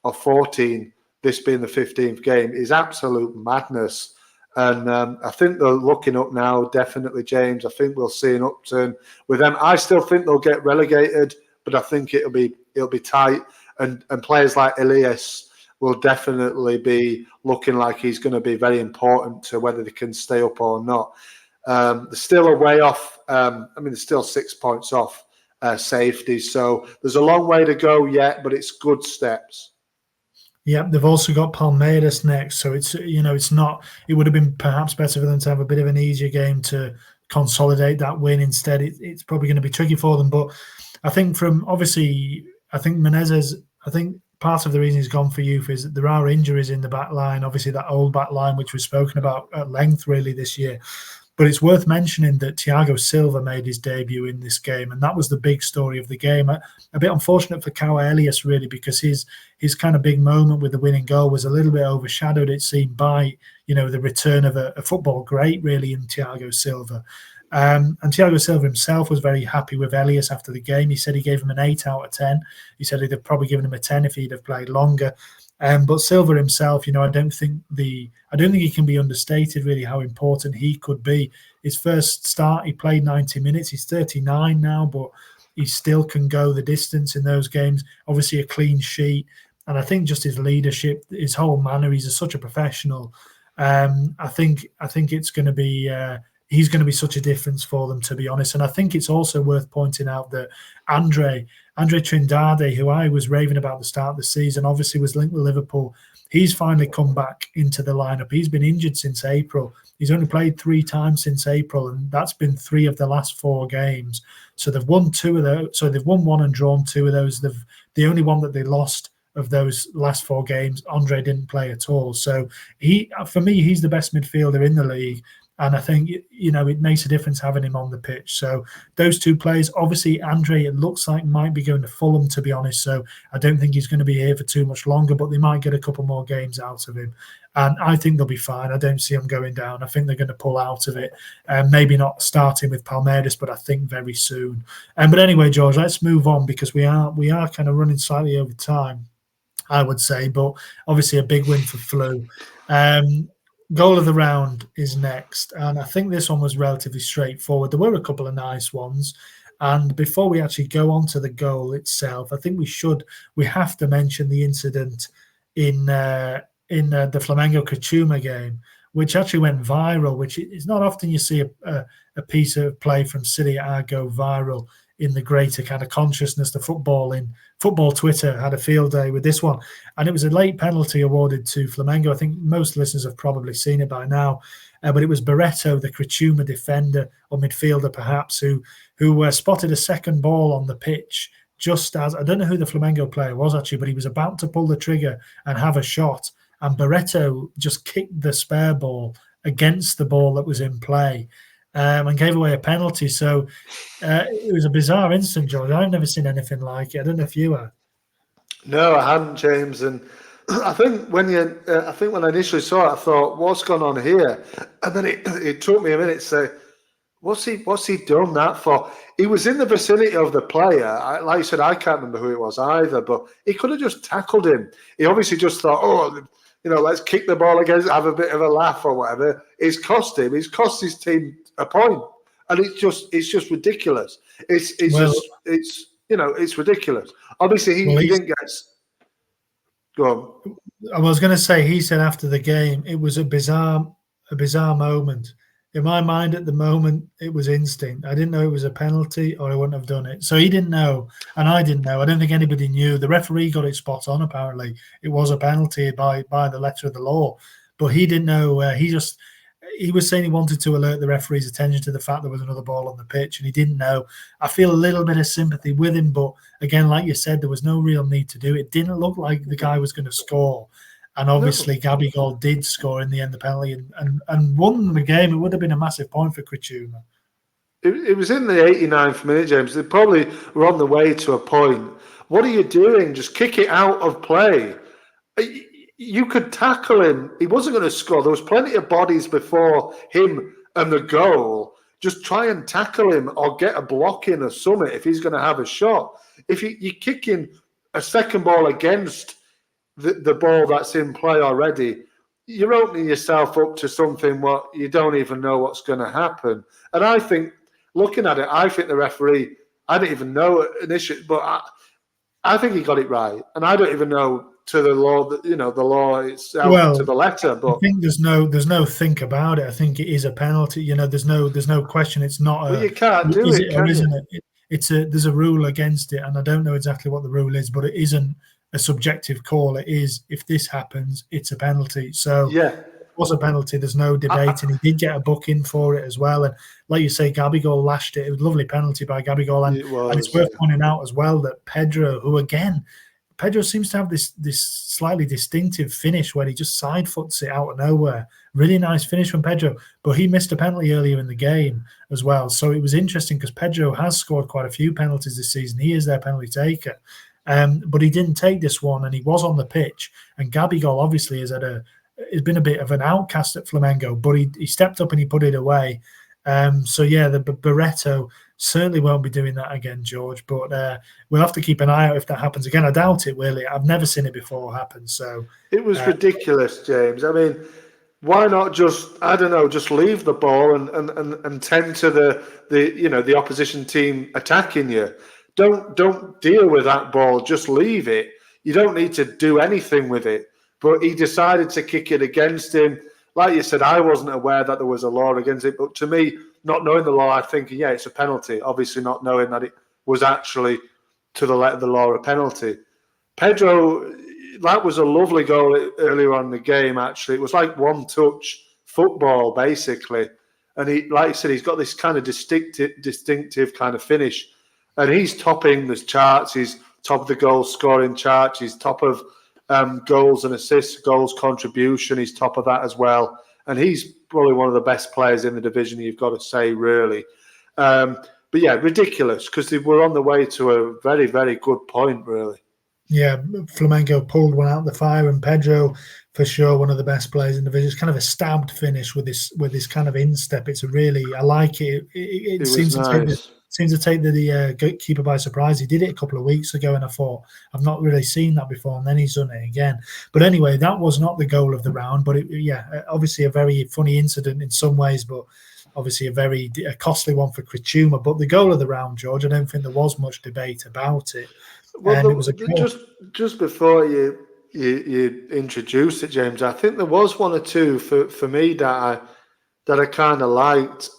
or 14. This being the 15th game is absolute madness. And I think they're looking up now, definitely, James. I think we'll see an upturn with them. I still think they'll get relegated, but I think it'll be tight. And players like Elias will definitely be looking like he's going to be very important to whether they can stay up or not. They're still a way off. They're still 6 points off safety. So there's a long way to go yet, but it's good steps. Yeah, they've also got Palmeiras next, so it's not. It would have been perhaps better for them to have a bit of an easier game to consolidate that win. Instead, it's probably going to be tricky for them. But I think Menezes. I think part of the reason he's gone for youth is that there are injuries in the back line. Obviously, that old back line, which we've spoken about at length, really this year. But it's worth mentioning that Thiago Silva made his debut in this game, and that was the big story of the game. A bit unfortunate for Kao Elias, really, because his kind of big moment with the winning goal was a little bit overshadowed, it seemed, by the return of a football great, really, in Thiago Silva. And Thiago Silva himself was very happy with Elias after the game. He said he gave him an 8 out of 10. He said he'd have probably given him a 10 if he'd have played longer. But Silva himself, I don't think he can be understated, really, how important he could be. His first start, he played 90 minutes. He's 39 now, but he still can go the distance in those games. Obviously, a clean sheet, and I think just his leadership, his whole manner. He's such a professional. I think it's going to be. He's going to be such a difference for them, to be honest. And I think it's also worth pointing out that Andre Trindade, who I was raving about at the start of the season, obviously was linked with Liverpool. He's finally come back into the lineup. He's been injured since April. He's only played 3 times since April, and that's been 3 of the last 4 games. So they've won 2 of those. So they've won 1 and drawn 2 of those. The only one that they lost of those last 4 games, Andre didn't play at all. So for me, he's the best midfielder in the league. And I think, it makes a difference having him on the pitch. So those two players, obviously, Andre, it looks like might be going to Fulham, to be honest. So I don't think he's going to be here for too much longer, but they might get a couple more games out of him. And I think they'll be fine. I don't see them going down. I think they're going to pull out of it. Maybe not starting with Palmeiras, but I think very soon. But anyway, George, let's move on because we are kind of running slightly over time, I would say. But obviously a big win for Flu. Goal of the round is next. And I think this one was relatively straightforward. There were a couple of nice ones. And before we actually go on to the goal itself, I think we have to mention the incident in the Flamengo Kachuma game, which actually went viral, which is not often you see a piece of play from Serie A go viral in the greater kind of consciousness. The football Twitter had a field day with this one. And it was a late penalty awarded to Flamengo. I think most listeners have probably seen it by now. But it was Barreto, the Kachuma defender or midfielder perhaps, who spotted a second ball on the pitch just as, I don't know who the Flamengo player was actually, but he was about to pull the trigger and have a shot. And Barreto just kicked the spare ball against the ball that was in play and gave away a penalty. So it was a bizarre incident, George. I've never seen anything like it. I don't know if you have. No, I hadn't, James. And I think when I initially saw it, I thought, what's gone on here? And then it took me a minute to say, what's he done that for? He was in the vicinity of the player. Like you said, I can't remember who it was either, but he could have just tackled him. He obviously just thought, let's kick the ball against, have a bit of a laugh or whatever. It's cost him. It's cost his team a point, and it's just ridiculous. It's ridiculous. Obviously, he didn't get. Go on. I was going to say, he said after the game, it was a bizarre moment. In my mind at the moment, it was instinct. I didn't know it was a penalty or I wouldn't have done it. So he didn't know, and I didn't know. I don't think anybody knew. The referee got it spot on, apparently. It was a penalty by the letter of the law. But he didn't know. He was saying he wanted to alert the referee's attention to the fact there was another ball on the pitch, and he didn't know. I feel a little bit of sympathy with him, but again, like you said, there was no real need to do it. It didn't look like the guy was going to score. And obviously, Gabigol did score in the end, the penalty, and won the game. It would have been a massive point for Kachuma. It was in the 89th minute, James. They probably were on the way to a point. What are you doing? Just kick it out of play. You could tackle him. He wasn't going to score. There was plenty of bodies before him and the goal. Just try and tackle him or get a block in or something if he's going to have a shot. If you're kicking a second ball against the ball that's in play already, you're opening yourself up to something what you don't even know what's going to happen. And I think, looking at it, I think the referee, I didn't even know initially, but I think he got it right. And I don't even know to the law, the law itself to the letter. But I think there's no think about it. I think it is a penalty. There's no question. It's not. You can't do it, or isn't it? There's a rule against it, and I don't know exactly what the rule is, but it isn't a subjective call. It is, if this happens, it's a penalty. So yeah, it was a penalty. There's no debate, and he did get a booking for it as well. And like you say, Gabigol lashed it. It was a lovely penalty by Gabigol, and it's worth pointing out as well that Pedro seems to have this slightly distinctive finish where he just side foots it out of nowhere. Really nice finish from Pedro, but he missed a penalty earlier in the game as well. So it was interesting because Pedro has scored quite a few penalties this season. He is their penalty taker. But he didn't take this one, and he was on the pitch. And Gabigol obviously has been a bit of an outcast at Flamengo, but he stepped up and he put it away. So yeah, the Barreto certainly won't be doing that again, George. But we'll have to keep an eye out if that happens again. I doubt it, really. I've never seen it before happen. So it was ridiculous, James. I mean, why not just leave the ball and tend to the opposition team attacking you? Don't deal with that ball. Just leave it. You don't need to do anything with it. But he decided to kick it against him. Like you said, I wasn't aware that there was a law against it. But to me, not knowing the law, I'm thinking, yeah, it's a penalty. Obviously not knowing that it was actually to the letter of the law a penalty. Pedro, that was a lovely goal earlier on in the game, actually. It was like one-touch football, basically. And he, like you said, he's got this kind of distinctive kind of finish. And he's topping the charts. He's top of the goal scoring charts. He's top of goals and assists, goals contribution. He's top of that as well. and he's probably one of the best players in the division. You've got to say, really. But yeah, ridiculous, because they were on the way to a very, very good point, really. Yeah, Flamengo pulled one out of the fire, and Pedro, for sure, one of the best players in the division. It's kind of a stabbed finish with this kind of instep. It's a really, I like it. It seems was to nice. take the goalkeeper by surprise. He did it a couple of weeks ago, and I thought, I've not really seen that before, and then he's done it again. But anyway, that was not the goal of the round, but obviously a very funny incident in some ways, but obviously a costly one for Kritchuma. But the goal of the round, George, I don't think there was much debate about it. Well, It was a goal. just before you introduced it, James, I think there was one or two for me that I kind of liked.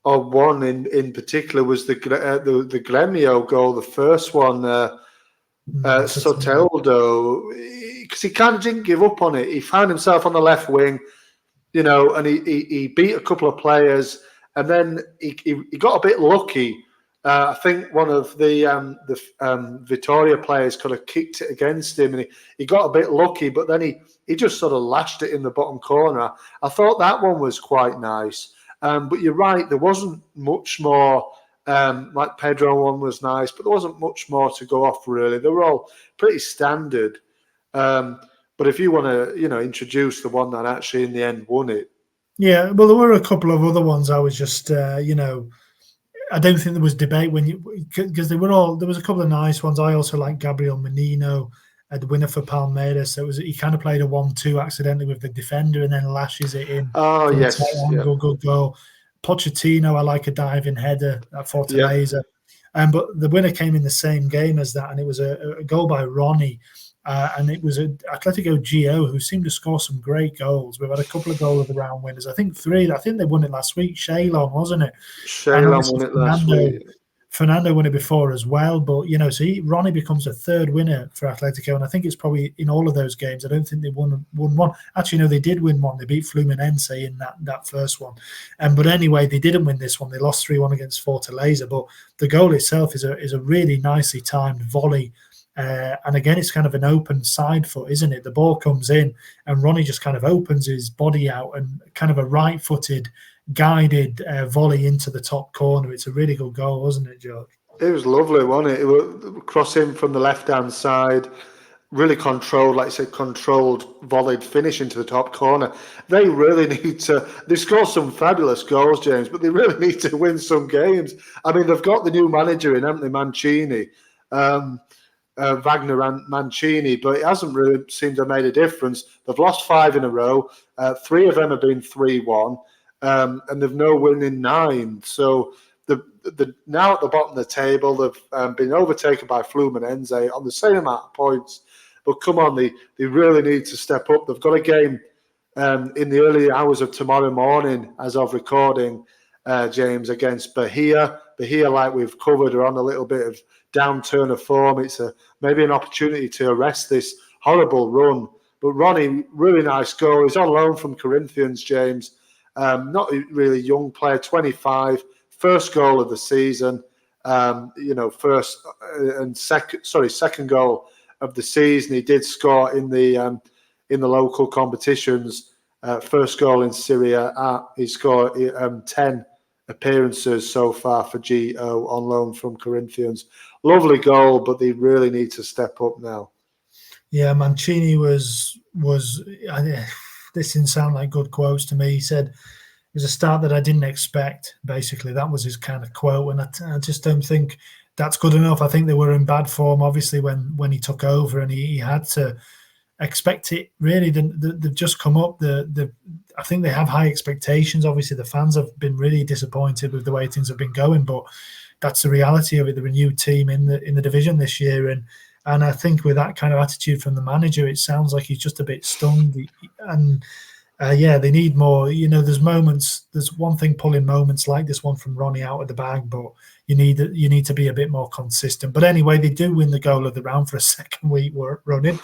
Or one in particular was the Gremio goal, the first one, Soteldo, because he kind of didn't give up on it. He found himself on the left wing, and he beat a couple of players, and then he got a bit lucky. I think one of the Vitoria players could have kicked it against him, and he got a bit lucky, but then he just sort of lashed it in the bottom corner. I thought that one was quite nice. But you're right, there wasn't much more. Like Pedro one was nice, but there wasn't much more to go off, really. They were all pretty standard. But if you want to, introduce the one that actually in the end won it. Yeah, well, there were a couple of other ones. I was just, I don't think there was debate because there was a couple of nice ones. I also like Gabriel Menino, the winner for Palmeiras. So he kind of played a 1-2 accidentally with the defender and then lashes it in. Oh, yes. Angle, good goal. Pochettino, I like a diving header at Fortaleza. But the winner came in the same game as that, and it was a goal by Ronnie. And it was Atletico Gio who seemed to score some great goals. We've had a couple of goal of the round winners. I think 3. I think they won it last week. Shaylon, wasn't it? Shaylon won it last week. Fernando won it before as well, but Ronnie becomes a third winner for Atletico, and I think it's probably in all of those games. I don't think they won one. Actually, no, they did win one. They beat Fluminense in that first one, but anyway, they didn't win this one. They lost 3-1 against Fortaleza, but the goal itself is a really nicely timed volley. And again, it's kind of an open side foot, isn't it? The ball comes in, and Ronnie just kind of opens his body out and kind of a right-footed, guided volley into the top corner. It's a really good goal, wasn't it, George? It was lovely, wasn't it? It was crossing from the left-hand side, really controlled, like I said, controlled, volleyed finish into the top corner. They really need to. They score some fabulous goals, James, but they really need to win some games. I mean, they've got the new manager in, haven't they, Mancini? Wagner Mancini, but it hasn't really seemed to have made a difference. They've lost 5 in a row. 3 of them have been 3-1, and they've no win in 9. So the now at the bottom of the table, they've been overtaken by Fluminense on the same amount of points. But come on, they really need to step up. They've got a game in the early hours of tomorrow morning, as of recording, James, against Bahia. Bahia, like we've covered, are on a little bit of downturn of form. It's maybe an opportunity to arrest this horrible run. But Ronnie, really nice goal. He's on loan from Corinthians, James. Not a really young player, 25. First goal of the season. Second goal of the season. He did score in the local competitions. First goal in Serie A. He scored 10 appearances so far for Gio on loan from Corinthians. Lovely goal, but they really need to step up now. Yeah, Mancini was this didn't sound like good quotes to me. He said it was a start that I didn't expect. Basically, that was his kind of quote, and I just don't think that's good enough. I think they were in bad form, obviously, when he took over, and he had to expect it. Really, they've just come up. I think they have high expectations. Obviously, the fans have been really disappointed with the way things have been going, but that's the reality of it. They're a new team in the division this year, and I think with that kind of attitude from the manager, it sounds like he's just a bit stunned. And they need more. There's moments. There's one thing pulling moments like this one from Ronnie out of the bag, but you need to be a bit more consistent. But anyway, they do win the goal of the round for a second week running.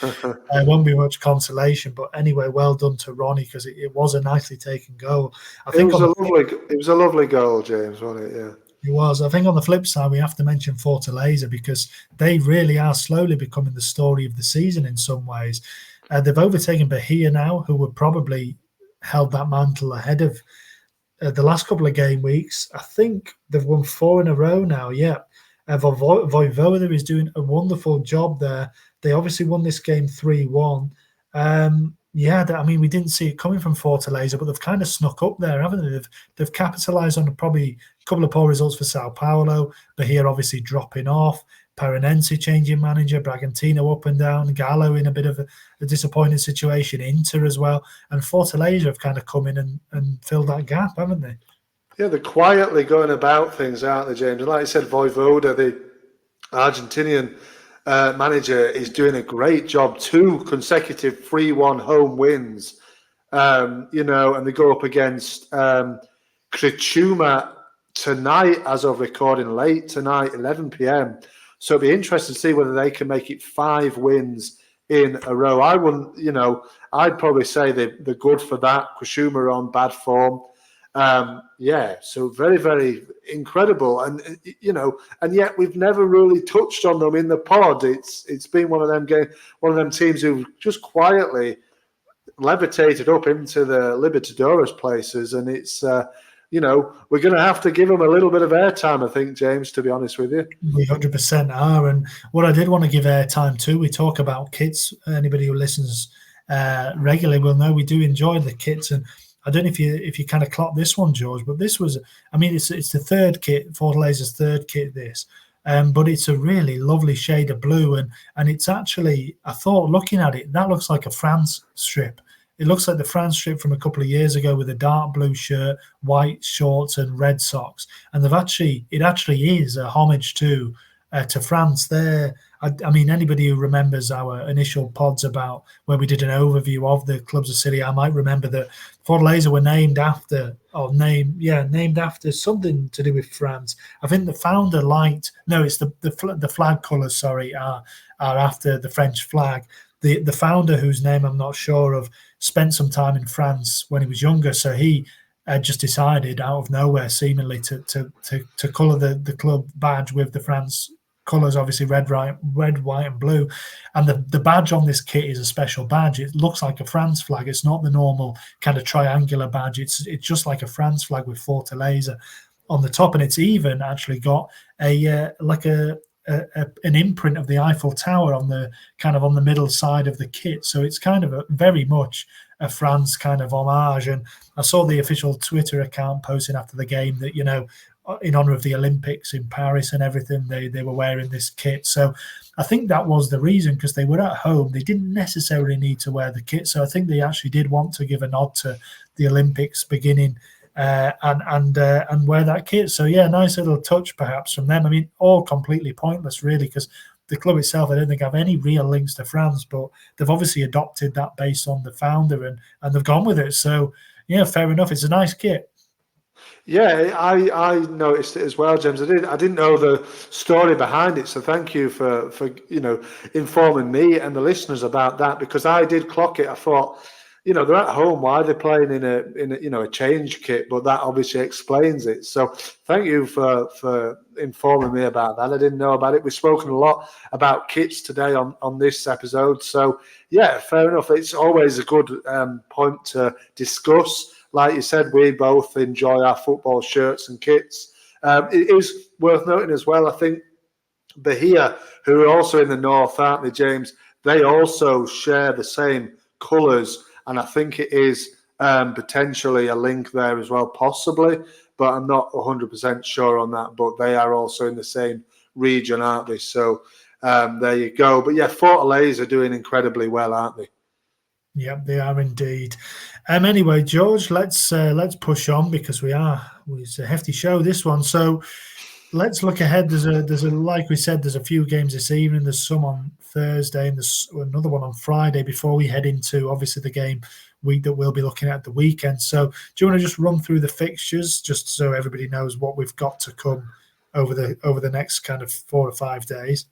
Won't be much consolation, but anyway, well done to Ronnie, because it was a nicely taken goal. It was a lovely goal, James, wasn't it? Yeah. It was. I think on the flip side, we have to mention Fortaleza, because they really are slowly becoming the story of the season in some ways. They've overtaken Bahia now, who were probably held that mantle ahead of the last couple of game weeks. I think they've won 4 in a row now. Yeah. Vojvoda is doing a wonderful job there. They obviously won this game 3-1. I mean, we didn't see it coming from Fortaleza, but they've kind of snuck up there, haven't they? They've capitalised on probably a couple of poor results for Sao Paulo. Bahia obviously dropping off. Paranense changing manager, Bragantino up and down, Gallo in a bit of a disappointing situation, Inter as well, and Fortaleza have kind of come in and filled that gap, haven't they? Yeah, they're quietly going about things, aren't they, James? And like I said, Vojvoda, the Argentinian manager, is doing a great job. 2 consecutive 3-1 home wins, and they go up against Criciúma tonight, as of recording, late tonight, 11 p.m. So it'll be interesting to see whether they can make it 5 wins in a row. I wouldn't, I'd probably say they're good for that. Criciúma are on bad form. So very, very incredible. And, and yet we've never really touched on them in the pod. It's been one of them teams who've just quietly levitated up into the Libertadores places. And it's, we're going to have to give them a little bit of airtime, I think, James, to be honest with you. We 100% are. And what I did want to give airtime to, we talk about kits. Anybody who listens regularly will know we do enjoy the kits. And I don't know if you kind of clocked this one, George, but this was, I mean, it's the third kit, Fortaleza's third kit, this. But it's a really lovely shade of blue. And it's actually, I thought, looking at it, that looks like a France strip. It looks like the France strip from a couple of years ago with a dark blue shirt, white shorts, and red socks. And it actually is a homage to France there. I mean, anybody who remembers our initial pods about where we did an overview of the clubs of Serie A might remember that Fortaleza were named after something to do with France. I think the founder it's the flag colours, sorry, are after the French flag. The founder, whose name I'm not sure of, spent some time in France when he was younger, so he just decided out of nowhere, seemingly, to colour the club badge with the France colours, obviously red, white, and blue. And the badge on this kit is a special badge. It looks like a France flag. It's not the normal kind of triangular badge. It's just like a France flag with Fortaleza on the top, and it's even actually got an imprint of the Eiffel Tower on the middle side of the kit. So it's kind of very much a France kind of homage. And I saw the official Twitter account posting after the game that, in honor of the Olympics in Paris and everything, they were wearing this kit. So I think that was the reason, because they were at home. They didn't necessarily need to wear the kit. So I think they actually did want to give a nod to the Olympics beginning and wear that kit. So yeah, nice little touch perhaps from them. I mean, all completely pointless really, because the club itself, I don't think have any real links to France, but they've obviously adopted that based on the founder and they've gone with it. So yeah, fair enough. It's a nice kit. Yeah, I noticed it as well, James. I didn't know the story behind it, so thank you for informing me and the listeners about that, because I did clock it. I thought, they're at home. Why are they playing in a change kit? But that obviously explains it. So thank you for informing me about that. I didn't know about it. We've spoken a lot about kits today on this episode. So yeah, fair enough. It's always a good point to discuss. Like you said, we both enjoy our football shirts and kits. It is worth noting as well, I think, Bahia, who are also in the north, aren't they, James? They also share the same colours, and I think it is potentially a link there as well, possibly, but I'm not 100% sure on that. But they are also in the same region, aren't they? So there you go. But yeah, Fortaleza are doing incredibly well, aren't they? Yeah, they are indeed. Anyway, George, let's push on, because it's a hefty show, this one. So let's look ahead. There's a like we said, there's a few games this evening. There's some on Thursday and there's another one on Friday before we head into obviously the game week that we'll be looking at the weekend. So do you want to just run through the fixtures just so everybody knows what we've got to come over the next kind of 4 or 5 days?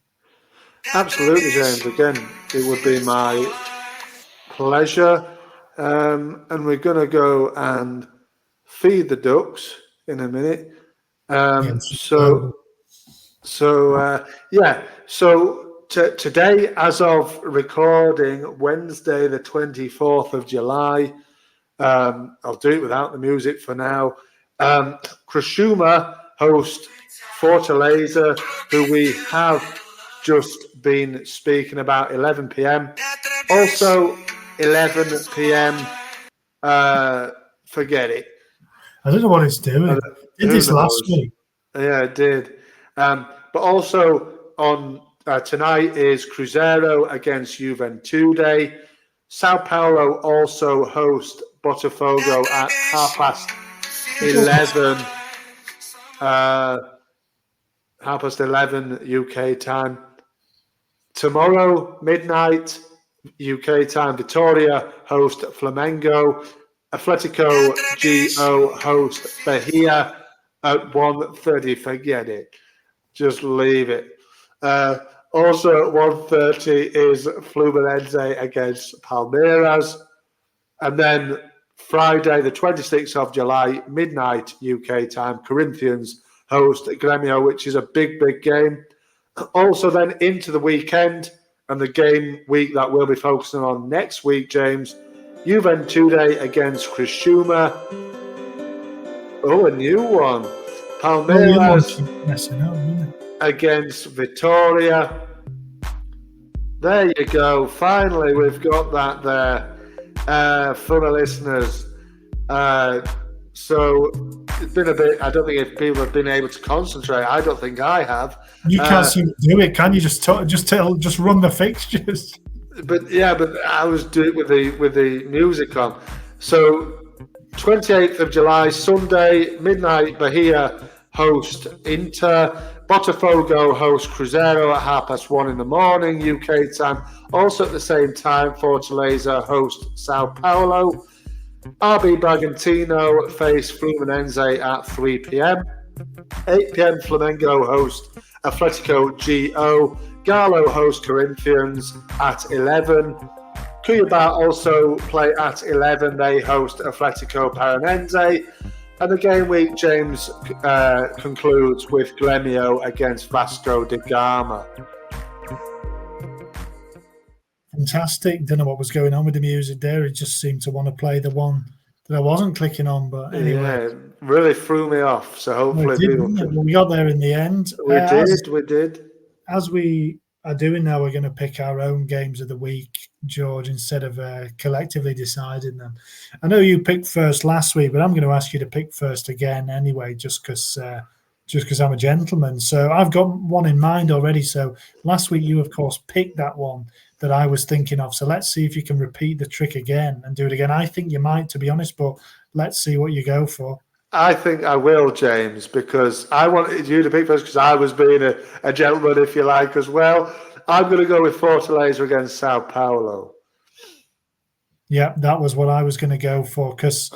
Absolutely, James. Again, it would be my pleasure. And we're going to go and feed the ducks in a minute. So today, as of recording, Wednesday, the 24th of July, I'll do it without the music for now. Krishuma host Fortaleza, who we have just been speaking about, 11 p.m. Also, 11 p.m. Forget it. I don't know what it's doing. Did this last week? Yeah, it did. But also on tonight is Cruzeiro against Juventude. Sao Paulo also host Botafogo at 11:30. 11:30 UK time. Tomorrow, midnight UK time, Vitória host Flamengo. Atletico GO host Bahia at 1:30. Forget it. Just leave it. Also at 1:30 is Fluminense against Palmeiras. And then Friday, the 26th of July, midnight UK time, Corinthians host Grêmio, which is a big, big game. Also then into the weekend and the game week that we'll be focusing on next week, James, Juventude against Criciúma. Oh, a new one. Palmeiras against Vitória. There you go. Finally, we've got that there for the listeners. So it's been a bit. I don't think if people have been able to concentrate. I don't think I have. You can't seem to do it, can you? Just run the fixtures. But I was doing it with the music on. So 28th of July, Sunday, midnight, Bahia host Inter. Botafogo host Cruzeiro at 1:30 in the morning, UK time. Also at the same time, Fortaleza host Sao Paulo. RB Bragantino face Fluminense at 3 p.m. 8 p.m. Flamengo host Atletico GO. Galo host Corinthians at 11. Cuiabá also play at 11. They host Atletico Paranaense. And the game week, James, concludes with Grêmio against Vasco da Gama. Fantastic. Don't know what was going on with the music there. It just seemed to want to play the one that I wasn't clicking on. But anyway. Yeah, it really threw me off. So hopefully we got there in the end. We did. As we are doing now, we're going to pick our own games of the week, George, instead of collectively deciding them. I know you picked first last week, but I'm going to ask you to pick first again anyway, just because I'm a gentleman. So I've got one in mind already. So last week you, of course, picked that one that I was thinking of. So let's see if you can repeat the trick again and do it again. I think you might, to be honest, but let's see what you go for. I think I will, James, because I wanted you to pick first because I was being a gentleman, if you like, as well. I'm going to go with Fortaleza against Sao Paulo. Yeah, that was what I was going to go for because,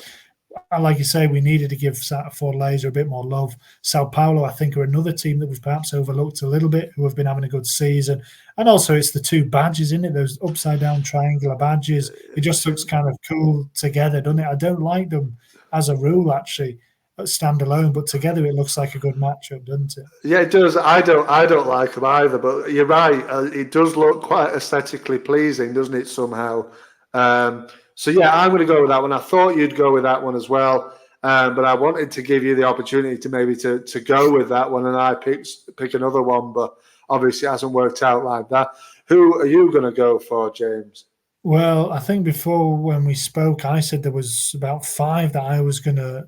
like you say, we needed to give Fortaleza a bit more love. Sao Paulo, I think, are another team that we've perhaps overlooked a little bit, who have been having a good season. And also, it's the two badges, isn't it? Those upside-down triangular badges. It just looks kind of cool together, doesn't it? I don't like them as a rule, actually, stand alone, but together it looks like a good matchup, doesn't it? Yeah, it does. I don't like them either, but you're right. It does look quite aesthetically pleasing, doesn't it, somehow? So yeah, I'm going to go with that one. I thought you'd go with that one as well, but I wanted to give you the opportunity to maybe to go with that one, and I pick another one, but obviously it hasn't worked out like that. Who are you going to go for, James? Well, I think before when we spoke, I said there was about 5 that I was gonna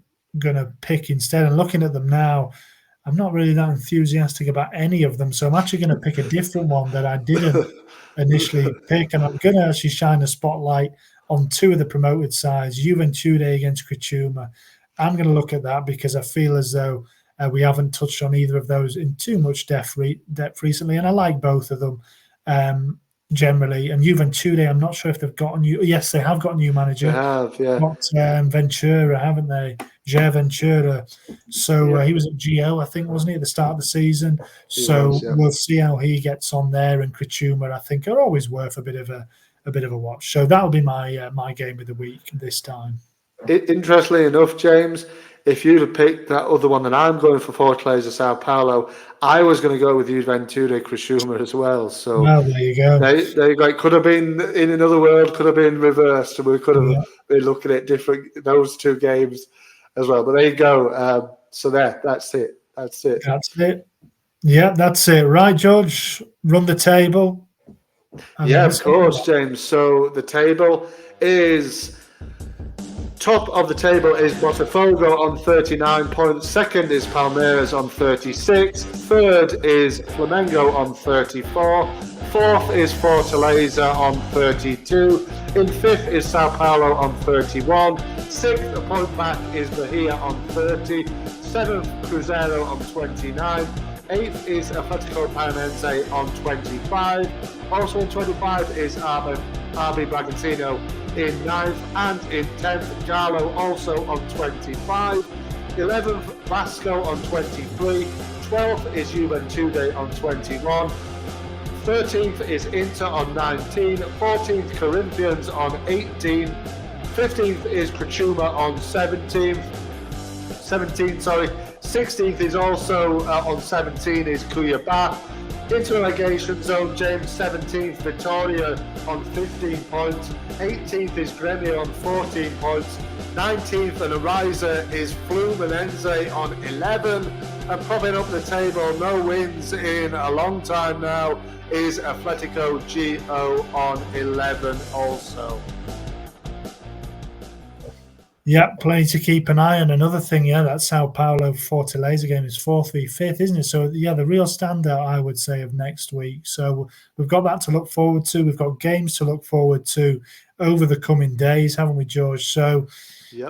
pick instead. And looking at them now, I'm not really that enthusiastic about any of them. So I'm actually going to pick a different one that I didn't initially pick, and I'm going to actually shine a spotlight on 2 of the promoted sides, Juventude against Criciúma. I'm going to look at that because I feel as though we haven't touched on either of those in too much depth recently, and I like both of them. Generally, and Juventude, I'm not sure if they've got a new. Yes, they have got a new manager. They have, yeah. Got Ventura, haven't they? Jair Ventura. So he was at GO, I think, wasn't he, at the start of the season? We'll see how he gets on there. And Criciúma, I think, are always worth a bit of a watch. So that'll be my game of the week this time. Interestingly enough, James, if you'd have picked that other one that I'm going for, Fortaleza Sao Paulo, I was going to go with Juventude Criciúma as well. So Well, there you go. they like, could have been in another world, could have been reversed, and we could have been looking at those two games as well. But there you go. So that's it. That's it. That's it. Yeah, that's it. Right, George, run the table. Yeah, of course, James. So the table is... Top of the table is Botafogo on 39 points. Second is Palmeiras on 36. Third is Flamengo on 34. Fourth is Fortaleza on 32. In fifth is Sao Paulo on 31. Sixth, a point back, is Bahia on 30. Seventh, Cruzeiro on 29. Eighth is Atletico Paranaense on 25. Also in 25 is RB Bragantino in 9th, and in 10th, Galo also on 25. 11th, Vasco on 23. 12th is Juventude on 21. 13th is Inter on 19. 14th, Corinthians on 18. 15th is Criciúma on 17. 16th is also on 17 is Cuiabá. Into relegation zone, James, 17th, Vitória on 15 points. 18th is Grêmio on 14 points. 19th, and a riser, is Fluminense on 11. And popping up the table, no wins in a long time now, is Atletico Go on 11 also. Yeah, plenty to keep an eye on. Another thing, that Sao Paulo Fortaleza game is 4th v 5th, isn't it? So, the real standout, I would say, of next week. So we've got that to look forward to. We've got games to look forward to over the coming days, haven't we, George? So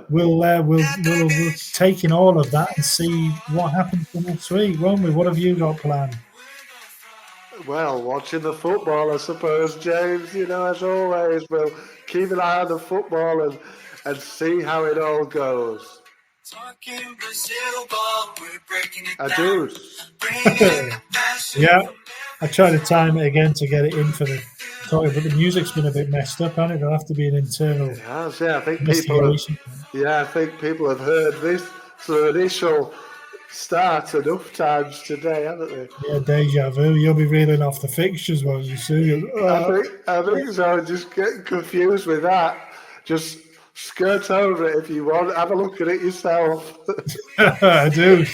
we'll take in all of that and see what happens for next week, won't we? What have you got planned? Well, watching the football, I suppose, James. As always, we'll keep an eye on the football and see how it all goes. Talking Brazil ball, we're breaking it I do. Yeah, I tried to time it again to get it in for the talk, but the music's been a bit messed up, hasn't it? There'll have to be an internal. It has, yeah. I think people have heard this sort of initial start enough times today, haven't they? Yeah, deja vu. You'll be reeling off the fixtures, won't you, soon? I think so. I'm just getting confused with that. Just skirt over it if you want. Have a look at it yourself. I do.